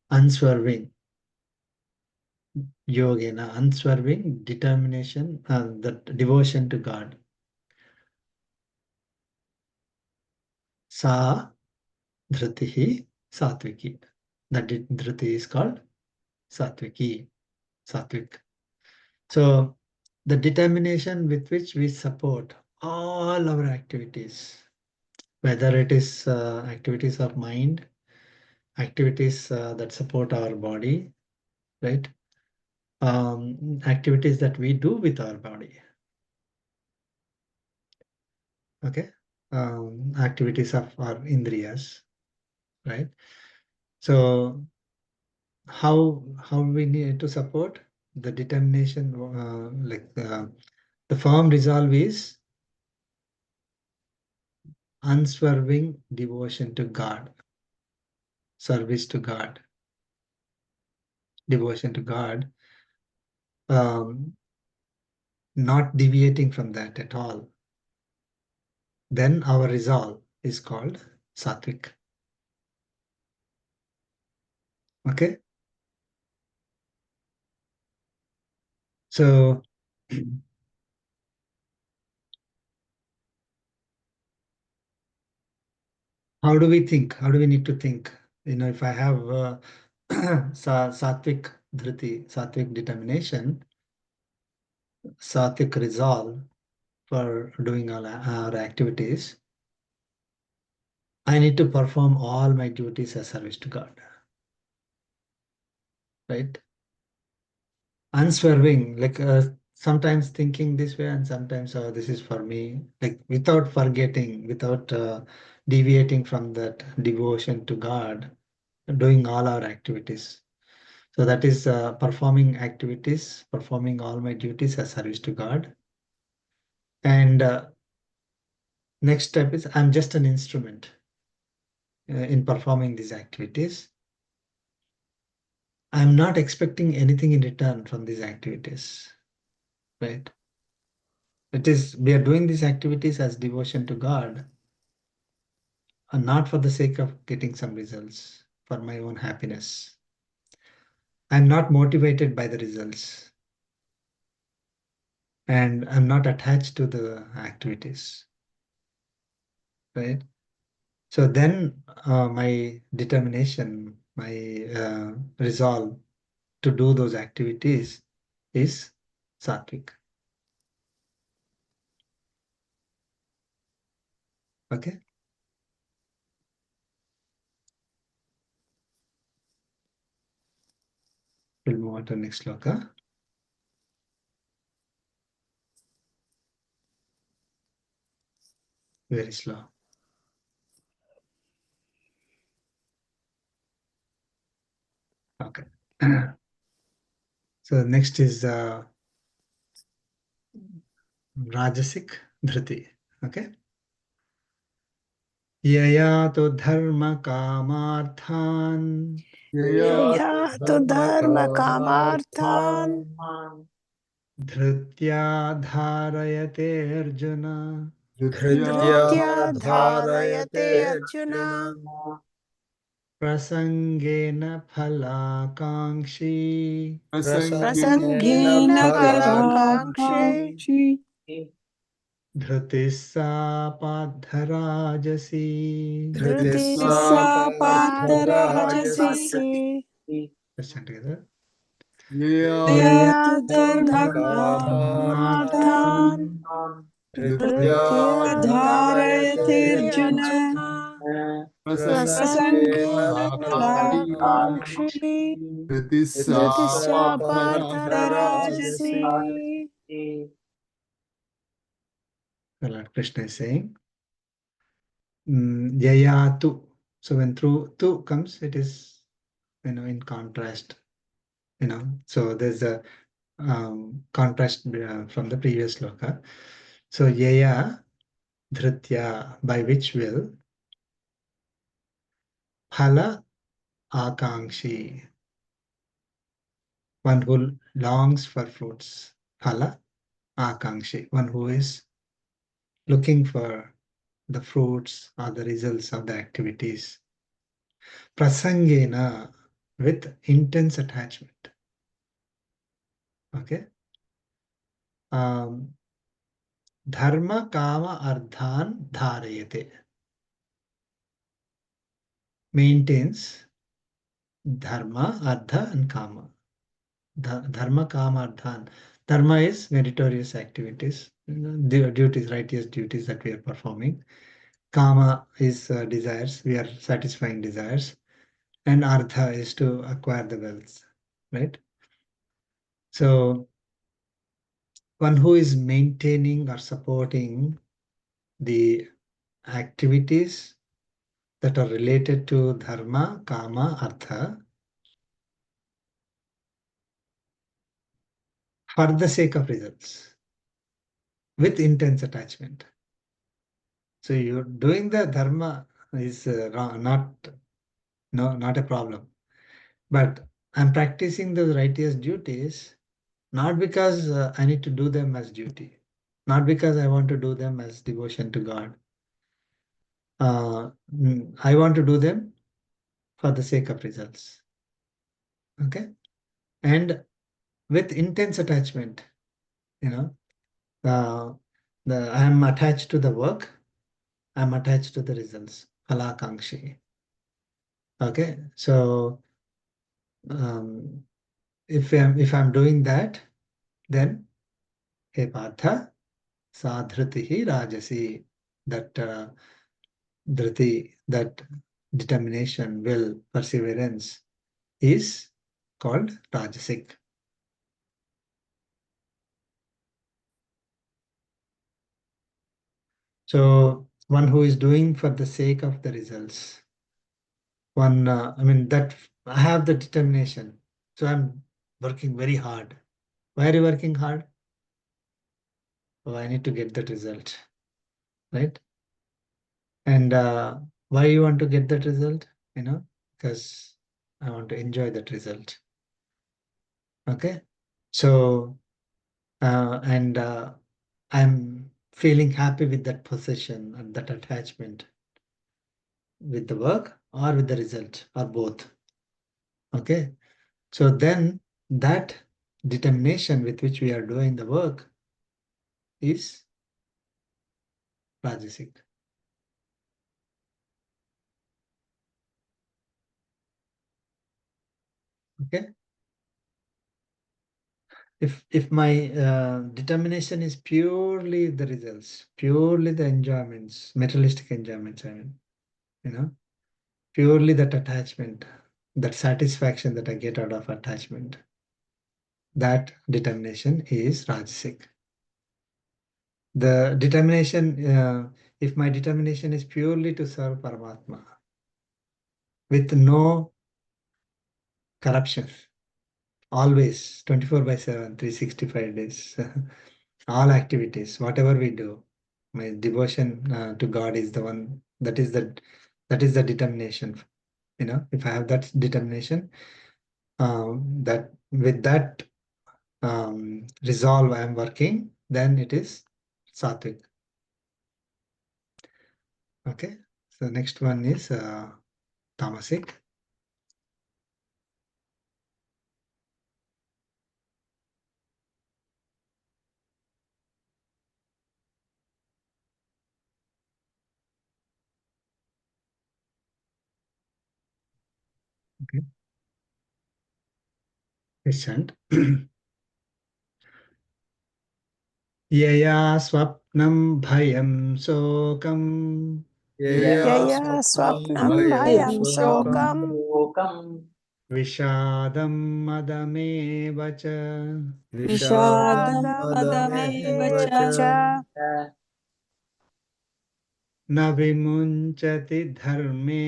unswerving. Yogena, unswerving determination, that devotion to God. Sa dhritihi satviki. That dhriti is called satviki, satvik. So the determination with which we support all our activities, whether it is activities of mind, activities that support our body, right? Activities that we do with our body. Okay, activities of our indriyas, right? So how we need to support the determination, the firm resolve is unswerving devotion to God, service to God, devotion to God, not deviating from that at all. Then our resolve is called sattvic. Okay, so how do we think? How do we need to think? If I have sattvic dhriti, sattvic determination, sattvic resolve for doing all our activities, I need to perform all my duties as service to God. Right? Unswerving, like sometimes thinking this way and sometimes, oh, this is for me, like without forgetting, without deviating from that devotion to God, doing all our activities. So that is performing activities, performing all my duties as service to God. And next step is I'm just an instrument in performing these activities. I'm not expecting anything in return from these activities, right? It is, we are doing these activities as devotion to God and not for the sake of getting some results, for my own happiness. I'm not motivated by the results. And I'm not attached to the activities, right? So then my determination, my resolve to do those activities is sattvic. Okay. on to next sloka. Very slow. Okay. So next is Rajasic Dhriti. Okay. Yaya to dharma kamarthan Yaya tu dharma kamarthan Dhrutya dharayate Arjuna Dhrutya dharayate Arjuna Prasangena phalakankshi Prasangena phalakangshe Dhrutissa padharajasi. Dhrutissa partharajasi Let's chant together. Yaya tu dharma kamarthan Dhrutya dharayate Arjuna Prasangena phalakangshe Dhrutissa partharajasi The Lord Krishna is saying, Yayatu. So when through tu comes, it is, in contrast, So there's a contrast from the previous sloka. So Yaya, Dhrutya, by which will, Phala, Akankshi, one who longs for fruits. Phala, Akankshi, one who is looking for the fruits or the results of the activities. Prasangena, with intense attachment. Okay. Dharma, kama, ardhan, dharayate. Maintains dharma, ardha, and kama. Dharma, kama, ardhan. Dharma is meritorious activities, duties, righteous duties that we are performing. Kama is desires, we are satisfying desires. And ardha is to acquire the wealth, right? So one who is maintaining or supporting the activities that are related to dharma, kama, artha for the sake of results with intense attachment. So you're doing the dharma is not a problem, but I'm practicing those righteous duties not because I need to do them as duty, not because I want to do them as devotion to God. I want to do them for the sake of results. Okay, and with intense attachment, I am attached to the work, I'm attached to the results. Phalakankshi. Okay, so if I'm doing that, then he partha sadhritihi rajasi, that dhriti, that determination, will, perseverance is called rajasic. So one who is doing for the sake of the results. That I have the determination. So I'm working very hard. Why are you working hard? Oh, I need to get that result, right? And why you want to get that result? Because I want to enjoy that result. Okay. So, I'm feeling happy with that possession and that attachment with the work or with the result or both. Okay. So then that determination with which we are doing the work is Rajasic. Okay. If my determination is purely the results, purely the enjoyments, materialistic enjoyments, purely that attachment, that satisfaction that I get out of attachment, that determination is Rajasic. The determination, if my determination is purely to serve Paramatma, with no corruptions, always 24/7, 365 days, all activities, whatever we do, my devotion to God is the one that is the determination. If I have that determination, that with that resolve I am working, then it is Sattvic. Okay, so next one is Tamasic. Okay, patient. Yaya swapnam bhayam sokam Yaya swapnam bhayam shokam vishadam madameva cha vishadam madameva cha na vimunchati dharme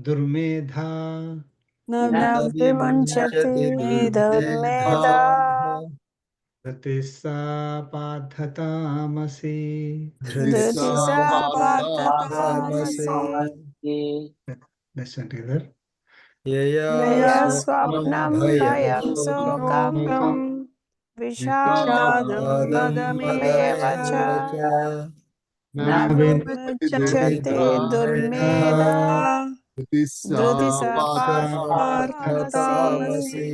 durmedha na vimunchati dharmedha Dhriti padhatamasi. dhriti sa parthatamasi Let's chant together. Yaya Yaya swapnam bhayam bhayam sokam sokam vishadam Vishadam madameva madameva cha cha na vimunchati durmedha dhriti sa parthatamasi. Parthatamasi.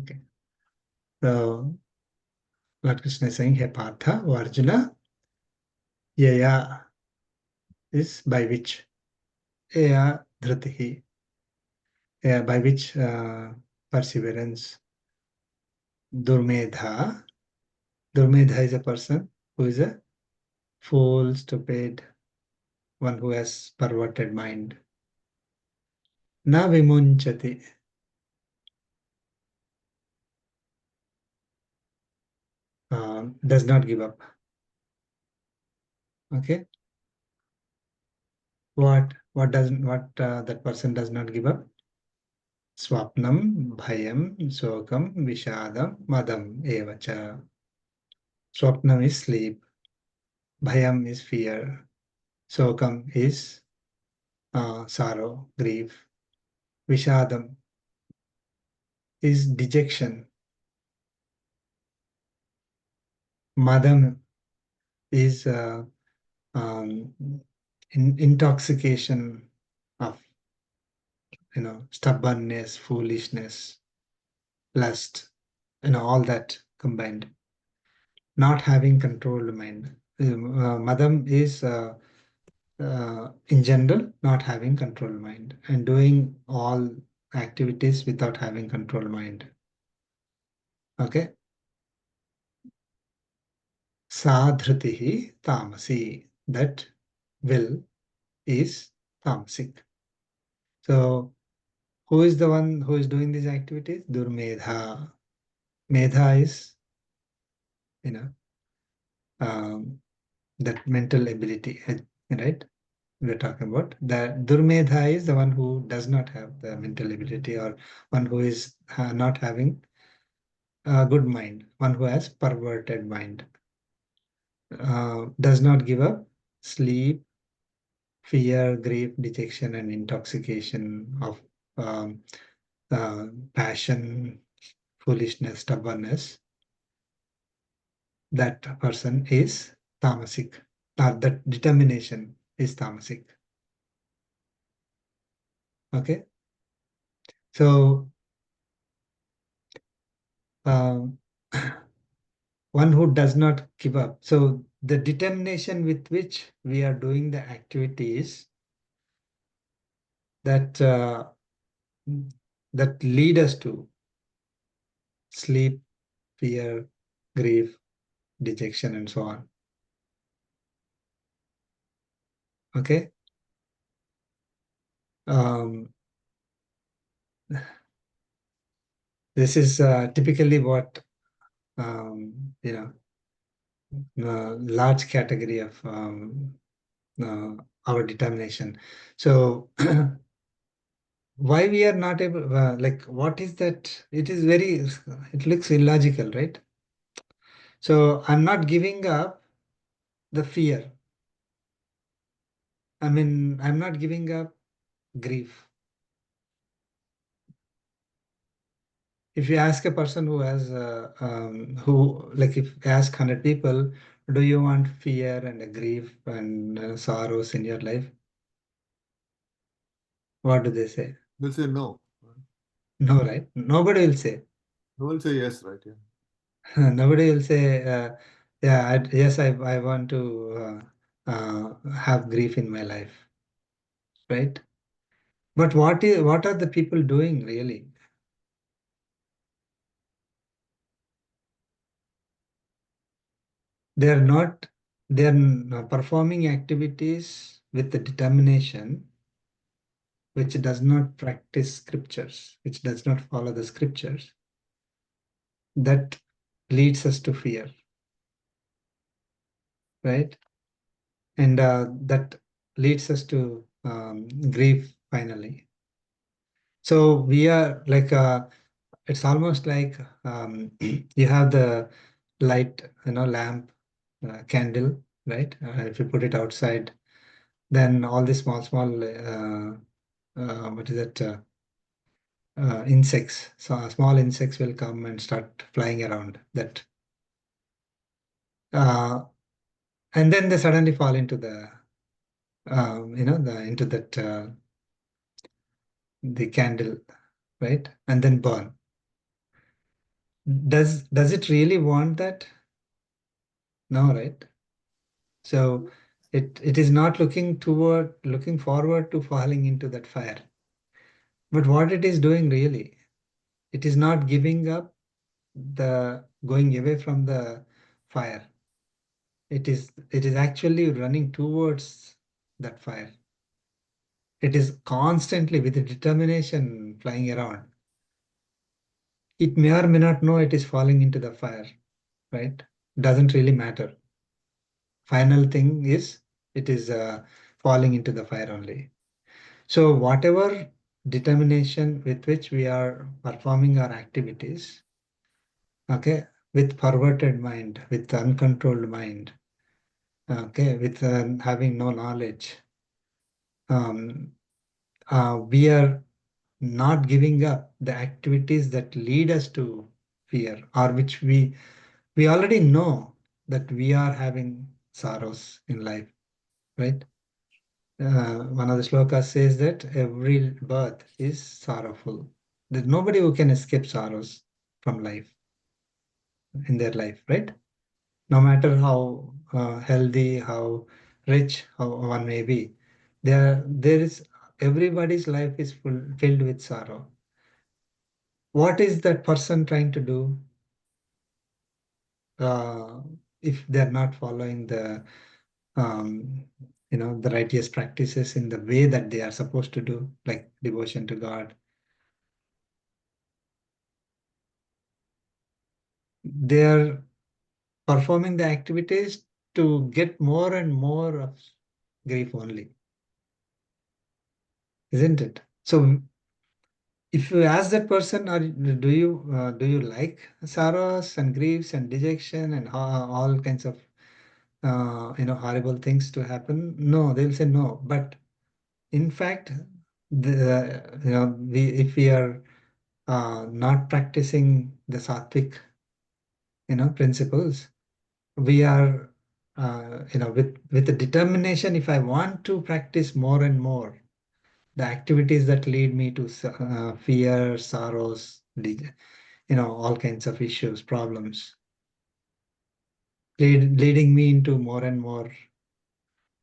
Okay. So Lord Krishna is saying, Hey Partha, or Arjuna, Yaya is by which? Yaya Dhritihi. By which perseverance? Durmedha. Durmedha is a person who is a fool, stupid, one who has perverted mind. Na vimunchati. Does not give up. Okay. What that person does not give up? Swapnam, bhayam, sokam, vishadam, madam, evacha. Swapnam is sleep. Bhayam is fear. Sokam is sorrow, grief. Vishadam is dejection. Madam is intoxication of stubbornness, foolishness, lust, all that combined. Not having controlled mind. Madam is in general not having controlled mind and doing all activities without having controlled mind. Okay. Sadhritihi tamasi. That will is tamasic. So who is the one who is doing these activities? Durmedha. Medha is, that mental ability, right? We're talking about. The Durmedha is the one who does not have the mental ability, or one who is not having a good mind, one who has perverted mind, does not give up, sleep, fear, grief, dejection, and intoxication of um, passion, foolishness, stubbornness. That person is tamasic. That determination is tamasic. Okay. So um, one who does not give up. So the determination with which we are doing the activities that that lead us to sleep, fear, grief, dejection, and so on. Okay. Um, This is typically what large category of our determination. So why we are not able, like, what is that? It is very, it looks illogical, right? So I'm not giving up the fear. I mean, I'm not giving up grief. If you ask a person who has, like if you ask 100 people, do you want fear and grief and sorrows in your life? What do they say? They'll say no. No, right? Nobody will say. No one say yes, right? Yeah. Nobody will say, yeah, yes, I want to have grief in my life, right? But what are the people doing really? They're performing activities with the determination which does not practice scriptures, which does not follow the scriptures. That leads us to fear, right? And that leads us to grief finally. So we are like, it's almost like you have the light, lamp, candle, right? If you put it outside, then all the small, what is it? Insects. So small insects will come and start flying around that. And then they suddenly fall into the, into that, the candle, right? And then burn. Does it really want that? No, right? So it is not looking forward to falling into that fire. But what it is doing really, it is not giving up the going away from the fire. It is actually running towards that fire. It is constantly with determination flying around. It may or may not know it is falling into the fire, right? Doesn't really matter. Final thing is it is falling into the fire only. So whatever determination with which we are performing our activities, okay, with perverted mind, with uncontrolled mind, okay, with having no knowledge, we are not giving up the activities that lead us to fear, or which we already know that we are having sorrows in life, right? One of the slokas says that every birth is sorrowful. There's nobody who can escape sorrows from life, in their life, right? No matter how healthy, how rich, how one may be, there is, everybody's life is filled with sorrow. What is that person trying to do if they're not following the the righteous practices in the way that they are supposed to do, like devotion to God? They're performing the activities to get more and more of grief only, isn't it? So if you ask that person, or do you like sorrows and griefs and dejection and all kinds of horrible things to happen? No, they'll say no. But in fact, if we are not practicing the sattvic principles, we are with the determination. If I want to practice more and more the activities that lead me to fear, sorrows, all kinds of issues, problems, leading me into more and more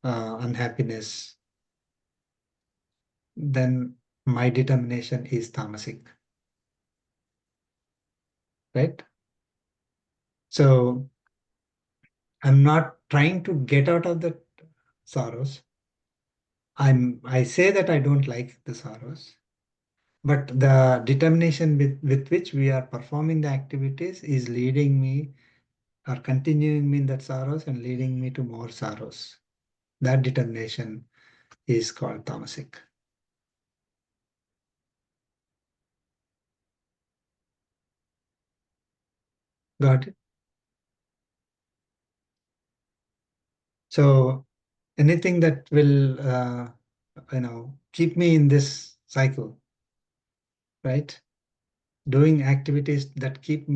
unhappiness, then my determination is tamasic, right? So I'm not trying to get out of the sorrows. I say that I don't like the sorrows, But the determination with which we are performing the activities is leading me or continuing me in that sorrows and leading me to more sorrows. That determination is called tamasic. Got it? So anything that will, keep me in this cycle, right? Doing activities that keep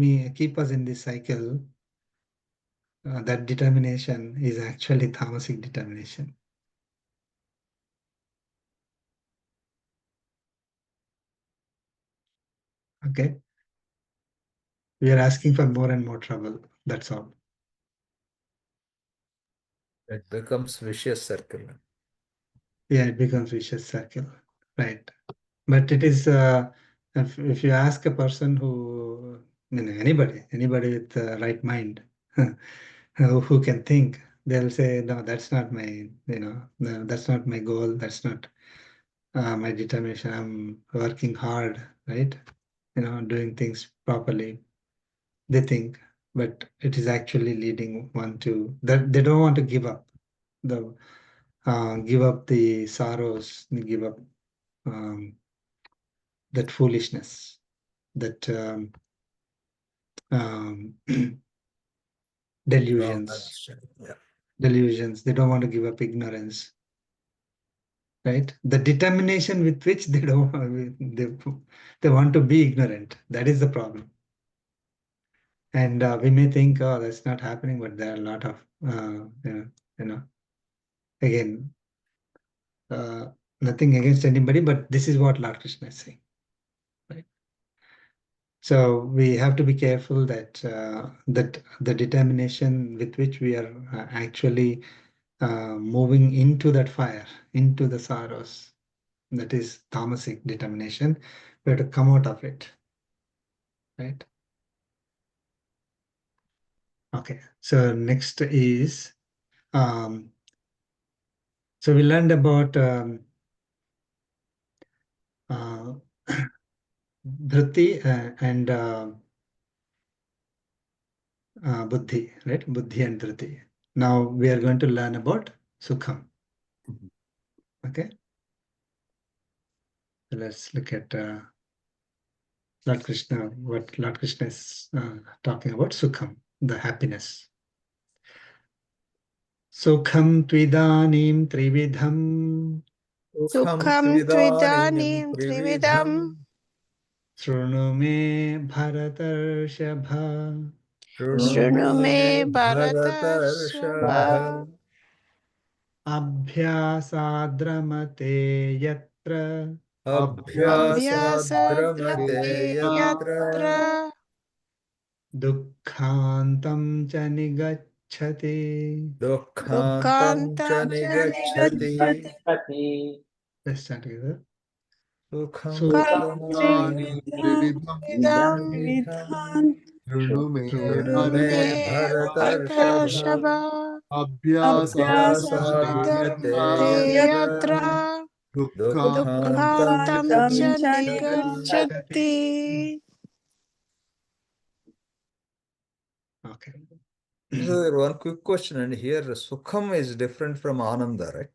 us in this cycle, that determination is actually tamasic determination. Okay? We are asking for more and more trouble. That's all. It becomes vicious circle. Yeah, it becomes vicious circle, right? But it is, if you ask a person who, anybody with the right mind, who can think, they'll say, no, that's not my, no, that's not my goal. That's not my determination. I'm working hard, right? Doing things properly. They think, but it is actually leading one to that they don't want to give up the sorrows, give up that foolishness, that delusions. Yeah. Delusions. They don't want to give up ignorance, right? The determination with which they don't they want to be ignorant. That is the problem. And we may think, oh, that's not happening, but there are a lot of again, nothing against anybody, but this is what Lord Krishna is saying, right? So we have to be careful that that the determination with which we are actually moving into that fire, into the sorrows, that is tamasic determination. We have to come out of it, right? Okay. So next is, so we learned about Dhriti and Buddhi, right? Buddhi and Dhriti. Now we are going to learn about Sukham. Okay. So let's look at Lord Krishna, what Lord Krishna is talking about, Sukham, the happiness. Sukham tvidanim trividham. Sukham tvidanim trividam. Shrunu me Bharatarshapha. Shrunu me Bharatarshapha. Abhyasadramate yatra. Abhyasadramate yatra. Dukkhantam cha nigacchati. Dukkhantam cha nigacchati. Let's start together. Sukham Idam vidhan. Shrunu me Bharatarshapha. Abhyasadramate yatra. Dukkhantam cha nigacchati. Okay. So one quick question, and here Sukham is different from Ananda, right?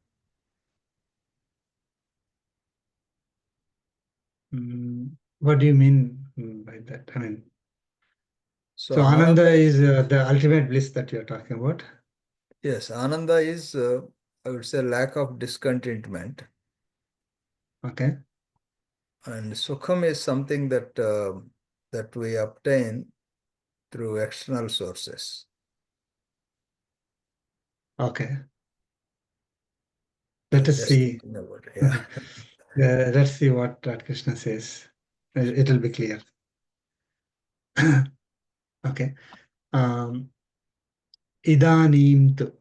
What do you mean by that? I mean, So so Ananda is the ultimate bliss that you're talking about. Yes, Ananda is, I would say, lack of discontentment. Okay. And Sukham is something that that we obtain through external sources. Okay. Let us see. About it, yeah. Let's see what Krishna says. It will be clear. Okay. Idanim tu.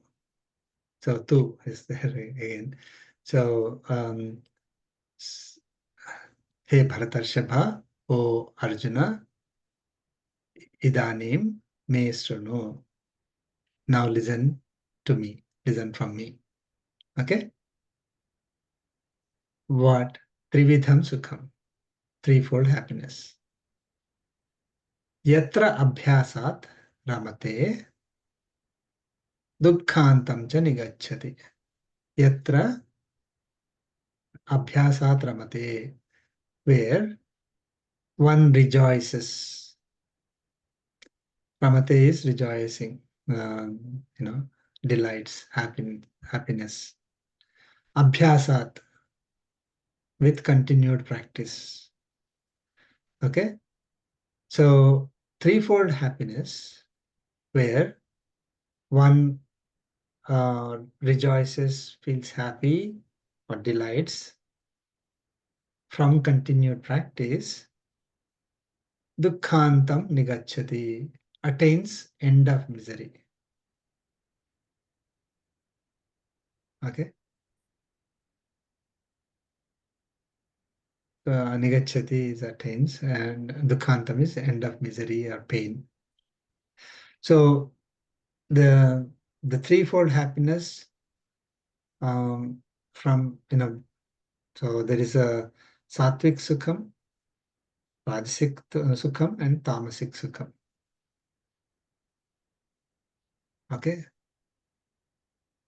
So tu is there again. So hey Bharatarshapha, O Arjuna, idanim me shrunu. Now listen to me. Listen from me. Okay. What? Trividham Sukham. threefold happiness. Yatra abhyasat ramate dukkhantam cha nigacchati. Yatra abhyasat ramate, where one rejoices. Ramate is rejoicing, delights, happiness. Abhyasat, with continued practice. Okay? So, threefold happiness, where one rejoices, feels happy, or delights from continued practice. Dukkhantam nigacchati, attains end of misery. Okay? Nigacchati is attains, and dukkhantam is end of misery or pain. So the threefold happiness, from so there is a Sattvic Sukham, Rajasic Sukham, and Tamasic Sukham. Okay?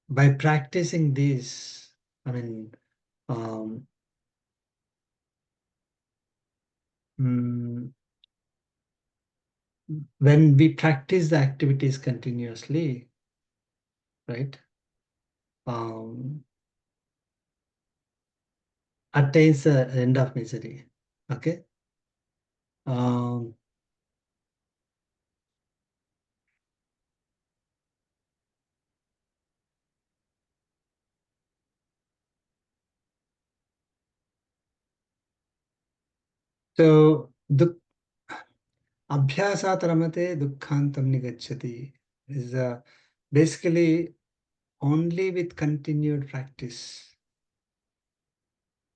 By practicing these, when we practice the activities continuously, right, attains the end of misery. Okay. So the abhyasat ramate dukkhantam nigacchati is basically only with continued practice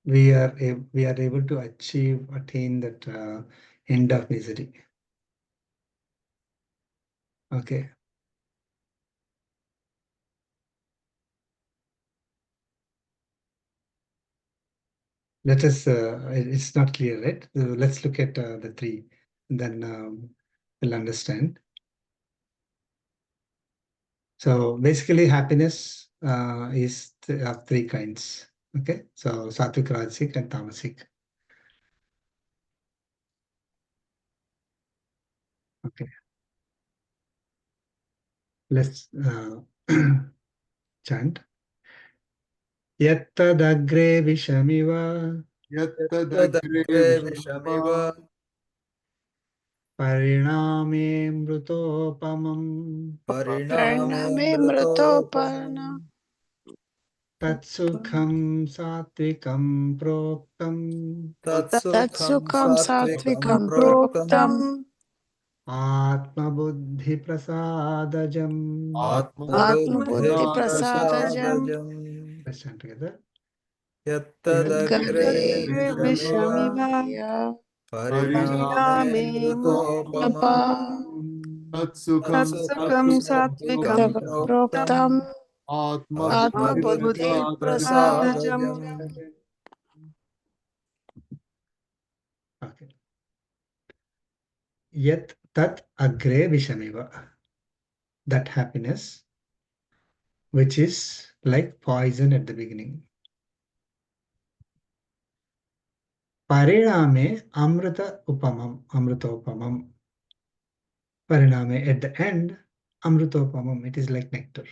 we are able to attain that end of misery. Okay. Let us, it's not clear, right? Let's look at the three, and then we'll understand. So basically happiness is of three kinds. Okay. So Sattvic, Rajasic, and Tamasic. Okay. Let's chant. Yattadagre vishamiva Yattadagre Vishamiva pariname mrutopamam Pariname Mritopamam mritopana. tatsukham satvikam proktam Tatsukham Tatsukam Sattvikam satvikam Proktam proktam. atma buddhi prasadajam. Atma Atmabuddhi buddhi Atmabuddhi prasadajam. Prasadajam Let's chant together. Yattadagre Gadagre Vishamiva vishamiva. Vishamiva Pariname Pariname Mritopamam mritopam. Tatsukam Tatsukam Tatsukham Sattvikam satvikam Proktam proktam. Atma Atmabuddhi Atmabuddhi buddhi Prasadajam. prasadajam. Prasadajam Okay. Yat tat agre vishamiva. That happiness, which is like poison at the beginning. Pariname amrita upamam, amritopamam. Pariname, at the end, amritopamam, it is like nectar.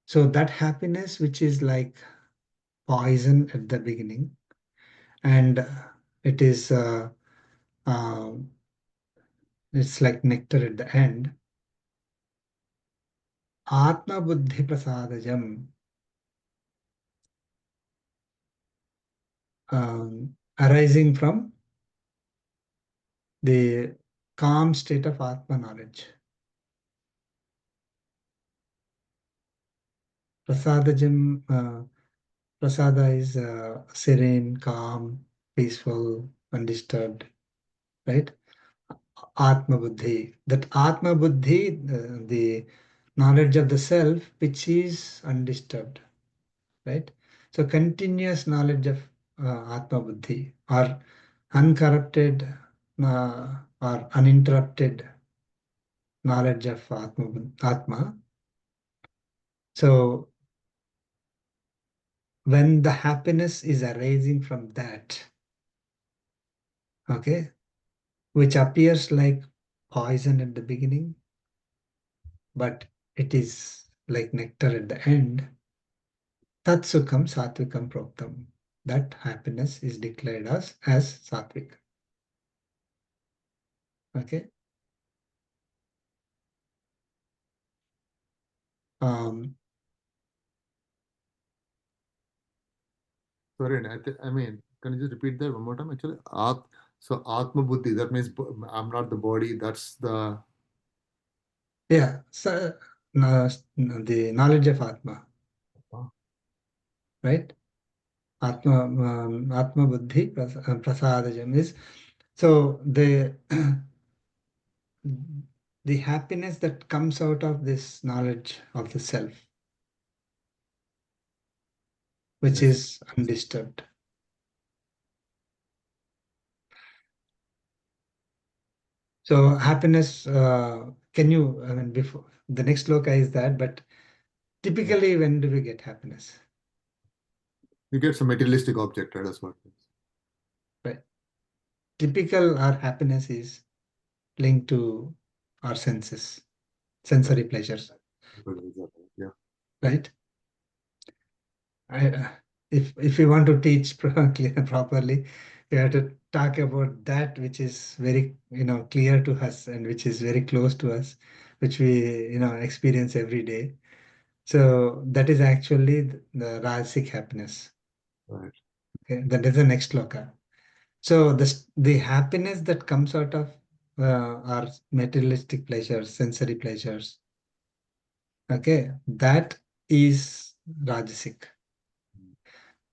So that happiness, which is like poison at the beginning, and it is it's like nectar at the end. Atma buddhi prasadajam, arising from the calm state of Atma knowledge. Prasadajam, prasada is serene, calm, peaceful, undisturbed, right? Atma buddhi. That Atma buddhi, the knowledge of the self, which is undisturbed, right? So continuous knowledge of Atma Buddhi, or uncorrupted or uninterrupted knowledge of Atma. So when the happiness is arising from that, okay, which appears like poison at the beginning, but it is like nectar at the end, tat sukham satvikam proktam. That happiness is declared as sattvic. Okay. Sorry, I mean, can you just repeat that one more time? Actually, so Atma Buddhi, that means I'm not the body. That's the Yeah. So the knowledge of Atma, right? Atma Buddhi Prasadajam is so the happiness that comes out of this knowledge of the self, which yes. is undisturbed. So happiness, can you, I mean, before the next sloka is that, but typically when do we get happiness? You get some materialistic object, right? That's what it is. Right. Typical our happiness is linked to our senses, sensory pleasures, Yeah. right? If you want to teach properly, we have to talk about that which is very clear to us and which is very close to us, which we experience every day. So that is actually the Rajasic happiness. Right. Okay, that is the next sloka. So the happiness that comes out of our materialistic pleasures, sensory pleasures, okay, that is Rajasic.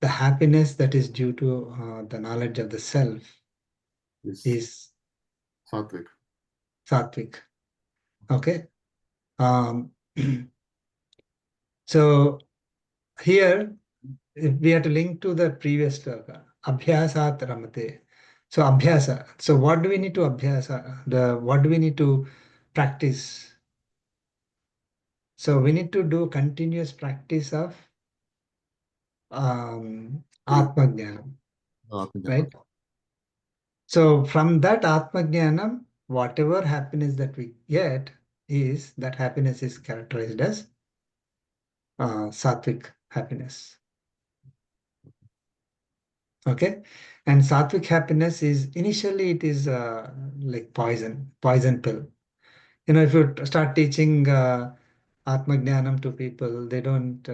The happiness that is due to the knowledge of the self is Sattvic. Sattvic. Okay. Um, so here, if we have to link to the previous sloka, abhyasat ramate. So abhyasa. So what do we need to abhyasa? What do we need to practice? So we need to do continuous practice of Atma Jnanam, right? So from that Atma Jnanam, whatever happiness that we get that happiness is characterized as Sattvic happiness. Okay, and Sattvic happiness is initially it is like poison pill. If you start teaching Atma Jnanam to people, they don't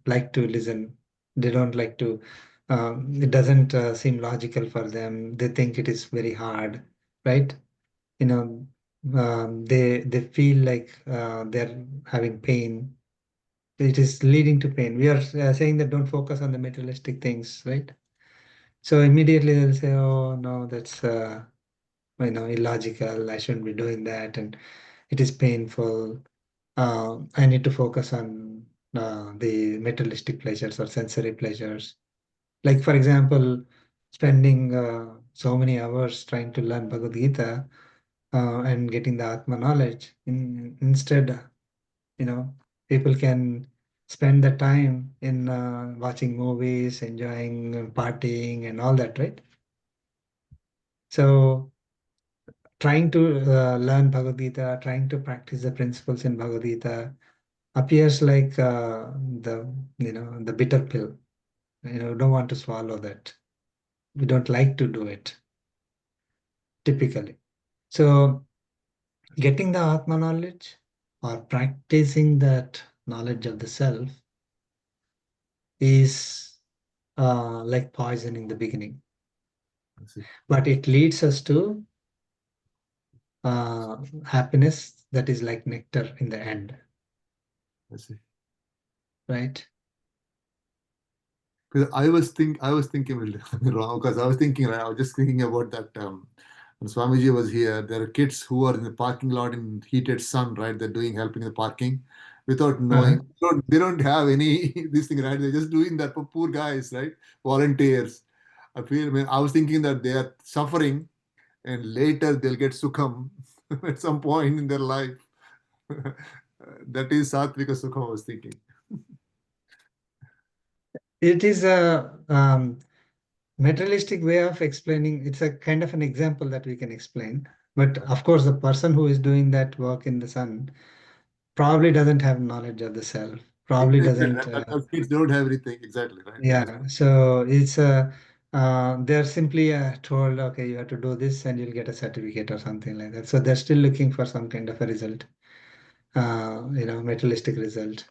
like to listen. They don't like to. It doesn't seem logical for them. They think it is very hard, right? They feel like they're having pain. It is leading to pain. We are saying that don't focus on the materialistic things, right? So immediately they'll say, "Oh no, that's illogical. I shouldn't be doing that, and it is painful. I need to focus on the materialistic pleasures or sensory pleasures." Like for example, spending so many hours trying to learn Bhagavad Gita and getting the Atma knowledge. Instead, people can spend the time in watching movies, enjoying partying and all that, right? So trying to learn Bhagavad Gita, trying to practice the principles in Bhagavad Gita appears like the bitter pill. Don't want to swallow that. We don't like to do it typically. So getting the Atma knowledge or practicing that knowledge of the self is like poison in the beginning, but it leads us to happiness that is like nectar in the end. I see. Right? Because I was thinking wrong, because I was thinking, right, I was just thinking about that when Swamiji was here, there are kids who are in the parking lot in heated sun, right? They're helping the parking without knowing. They don't have any this thing, right? They're just doing that for poor guys, right? Volunteers. I feel, I mean, I was thinking that they are suffering and later they'll get sukham at some point in their life. That is Sattvika Sukham, I was thinking. It is a materialistic way of explaining. It's a kind of an example that we can explain. But of course, the person who is doing that work in the sun probably doesn't have knowledge of the self, probably Exactly. doesn't. Those kids don't have everything. Exactly, right? Yeah, so it's they're simply told, okay, you have to do this and you'll get a certificate or something like that. So they're still looking for some kind of a result, materialistic result,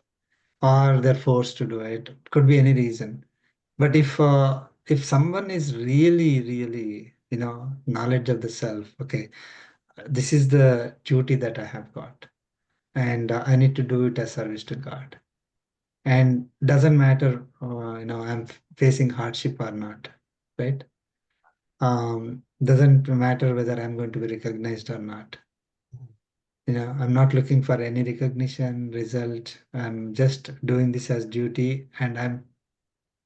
or they're forced to do it. Could be any reason. But if someone is really, really, knowledge of the self, okay, this is the duty that I have got, and I need to do it as service to God. And doesn't matter, I'm facing hardship or not, right? Doesn't matter whether I'm going to be recognized or not. I'm not looking for any recognition, result. I'm just doing this as duty, and I'm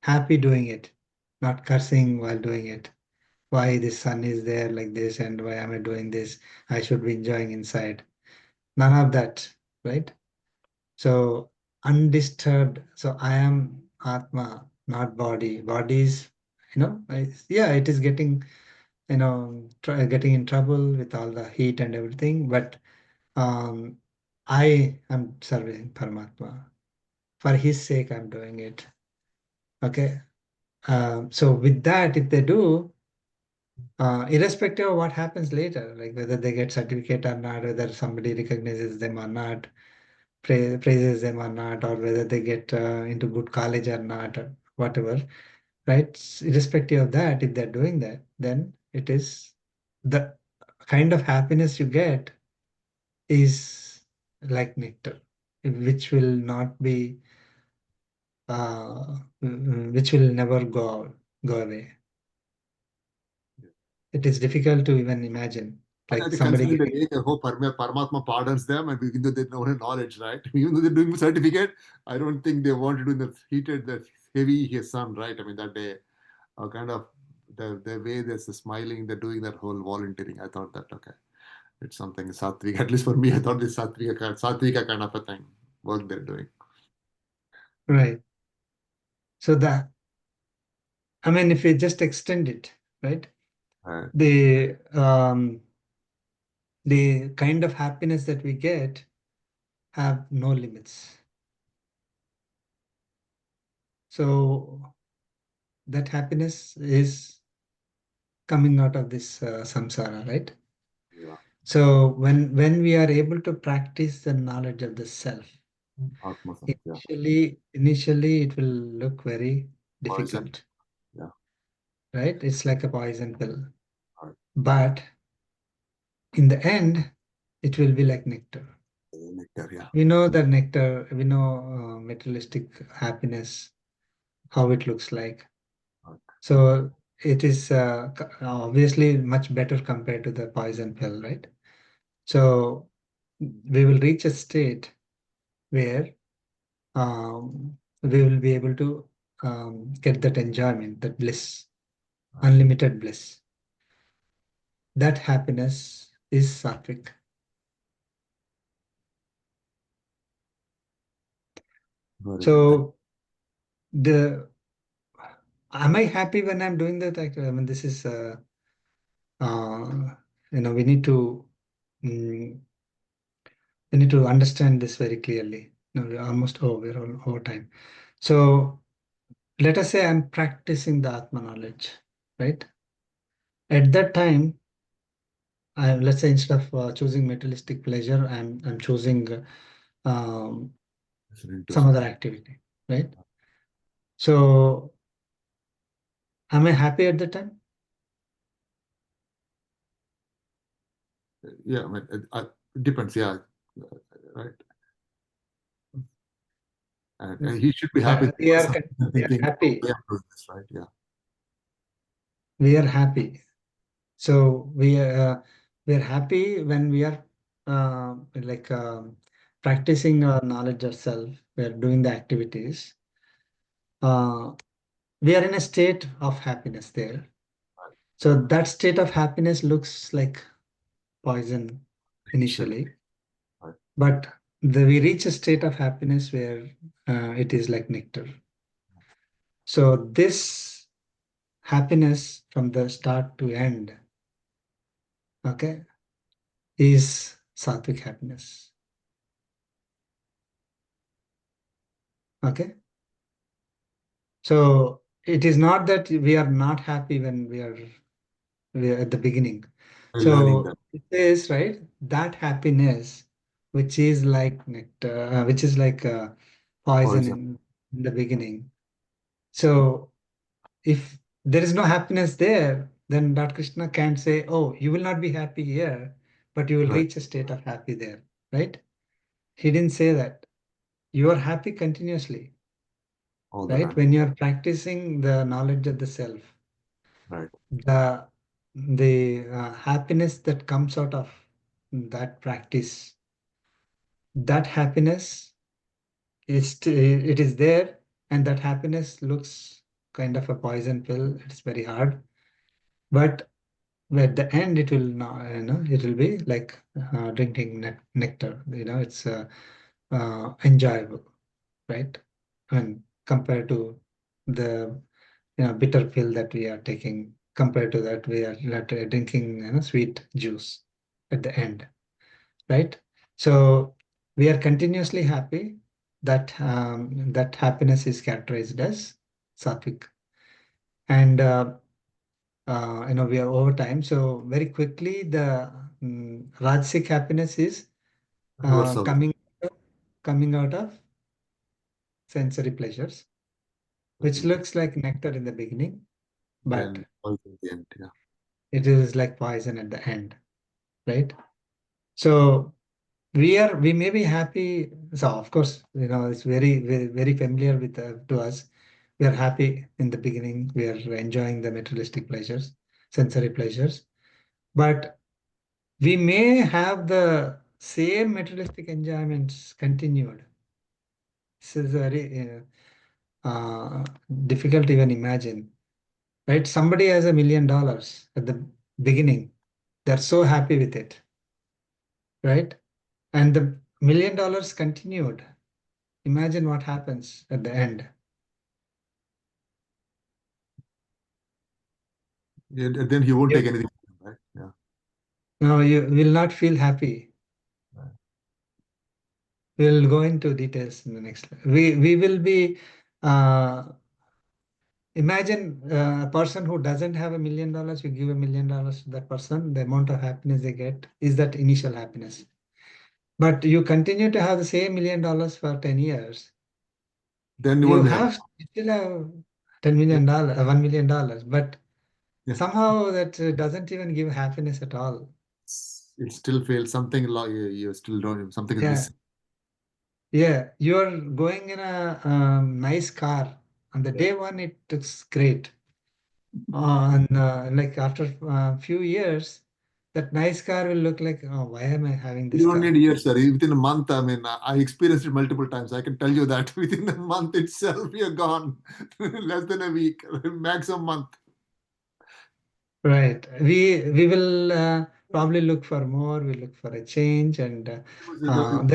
happy doing it, not cursing while doing it. Why this sun is there like this, and why am I doing this? I should be enjoying inside. None of that, right? So undisturbed. So I am Atma, not body. Body is, it is getting, getting in trouble with all the heat and everything. But um, I am serving Paramatma. For his sake, I'm doing it. Okay. So with that, if they do, irrespective of what happens later, like whether they get certificate or not, whether somebody recognizes them or not, praises them or not, or whether they get into good college or not, or whatever, right? Irrespective of that, if they're doing that, then it is the kind of happiness you get is like nectar, which will not be, which will never go away. It is difficult to even imagine, I like think somebody considering the getting. way they hope Paramatma pardons them, and even though they don't have knowledge, right? Even though they're doing the certificate, I don't think they want to do the heated, the heavy sun, right? I mean, that day, kind of the way they're smiling, they're doing that whole volunteering. I thought that, okay, it's something Sattvika. At least for me, I thought this Sattvika kind of a thing, work they're doing. Right. So I mean, if we just extend it, right? Right. The kind of happiness that we get have no limits. So that happiness is coming out of this samsara, right? Yeah. So when we are able to practice the knowledge of the self, Atma, yeah. initially it will look very Poison. difficult, Yeah. right? It's like a poison pill, Right. but in the end, it will be like nectar. Nectar, yeah. We know that nectar, we know materialistic happiness, how it looks like. Right. So it is obviously much better compared to the poison pill, right? So we will reach a state where we will be able to get that enjoyment, that bliss, unlimited bliss. That happiness is sattvic. Very So am I happy when I'm doing that? Actually, I mean, this is we need to mm, understand this very clearly. No, we're almost over. We're all over time. So let us say I'm practicing the Atma knowledge, right? At that time, let's say instead of choosing materialistic pleasure, I'm choosing um, some other activity, right? So am I happy at the time? Yeah, I mean, it depends. Yeah, right. And he should be happy. We are Thinking, happy. okay, I'm doing this, right? Yeah. We are happy. So we are happy when we are like practicing our knowledge of self. We are doing the activities. We are in a state of happiness there. So that state of happiness looks like poison initially, Right. but we reach a state of happiness where it is like nectar. So this happiness from the start to end, okay, is sattvic happiness. Okay. So it is not that we are not happy when we are at the beginning. We're learning So that. it is right that happiness, which is like nectar, which is like poison Poison. in the beginning. So if there is no happiness there, then Lord Krishna can't say, "Oh, you will not be happy here, but you will Right. reach a state of happy there." Right? He didn't say that. You are happy continuously, All the right? time. When you are practicing the knowledge of the self, Right. the happiness that comes out of that practice, that happiness it is there, and that happiness looks kind of a poison pill. It's very hard, but at the end it will not, it will be like drinking nectar. It's enjoyable, right? And compared to the bitter pill that we are taking, compared to that we are drinking sweet juice at the end, right? So we are continuously happy. That happiness is characterized as sattvic, and we are over time. So very quickly the rajasic happiness is Reverse of that. coming out of sensory pleasures, which looks like nectar in the beginning, but Then poison at the end. Yeah. it is like poison at the end, right? So we may be happy. So of course, it's very familiar with to us. We are happy in the beginning. We are enjoying the materialistic pleasures, sensory pleasures, but we may have the same materialistic enjoyments continued. This is very difficult to even imagine, right? Somebody has $1 million at the beginning. They're so happy with it, right? And the $1 million continued. Imagine what happens at the end. Yeah, then he won't You, take anything. Right. Yeah. no, you will not feel happy. Right. We'll go into details in the next. We will be. Imagine a person who doesn't have $1 million. You give $1 million to that person. The amount of happiness they get is that initial happiness. But you continue to have the same $1 million for 10 years. Then you You won't be happy. have still have $10 million, $1 million, but Yeah. somehow that doesn't even give happiness at all. It still feels something like you still don't, something is Yeah, missing. yeah. You're going in a nice car. On the day one, it looks great. And like after a few years, that nice car will look like, oh, why am I having You this don't need car? years, sir. Within a month, I mean, I experienced it multiple times. I can tell you that within a month itself, you're gone. Less than a week, maximum month. Right. We will probably look for more. We look for a change, and there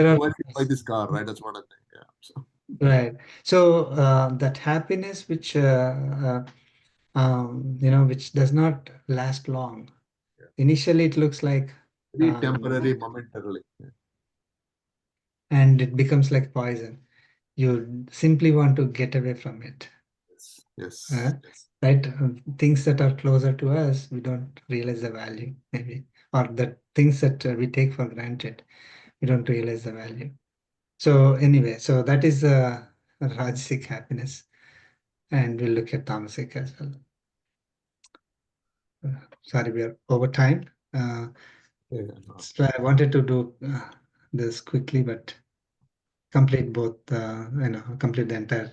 are Why did you buy this car, right? That's what I think. Yeah. So, right. So that happiness, which which does not last long. yeah. Initially, it looks like, Very temporary, momentarily. Yeah. and it becomes like poison. You simply want to get away from it. Yes. Yes. Uh, right? Things that are closer to us, we don't realize the value, maybe, or the things that we take for granted, we don't realize the value. So anyway, so that is Rajasic happiness, and we'll look at Tamasic as well. Sorry, we are over time. Yeah, no. So I wanted to do this quickly, but complete both, complete the entire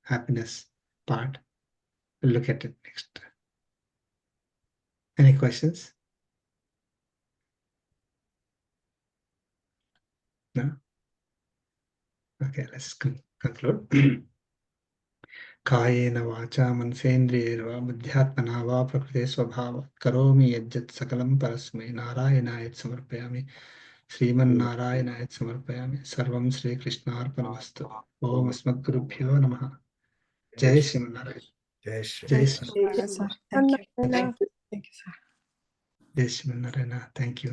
happiness part. We'll look at it next. Any questions? No? Okay, let's conclude. कायेन वाचा मनसेन्द्रियैर्वा बुद्ध्यात्मना वा प्रकृते स्वभावात् करोमि यज्जत् सकलं परस्मै नारायणाय समर्पयामि श्रीमन्नारायणाय समर्पयामि सर्वं श्रीकृष्णार्पणमस्तु ओम अस्मद्गुरुभ्यो नमः जय श्रीमन्नारायण Jai Shri. जय Thank Shri you, sir. Thank you. Thank Thank you, sir. जय श्रीमन्नारायण थैंक यू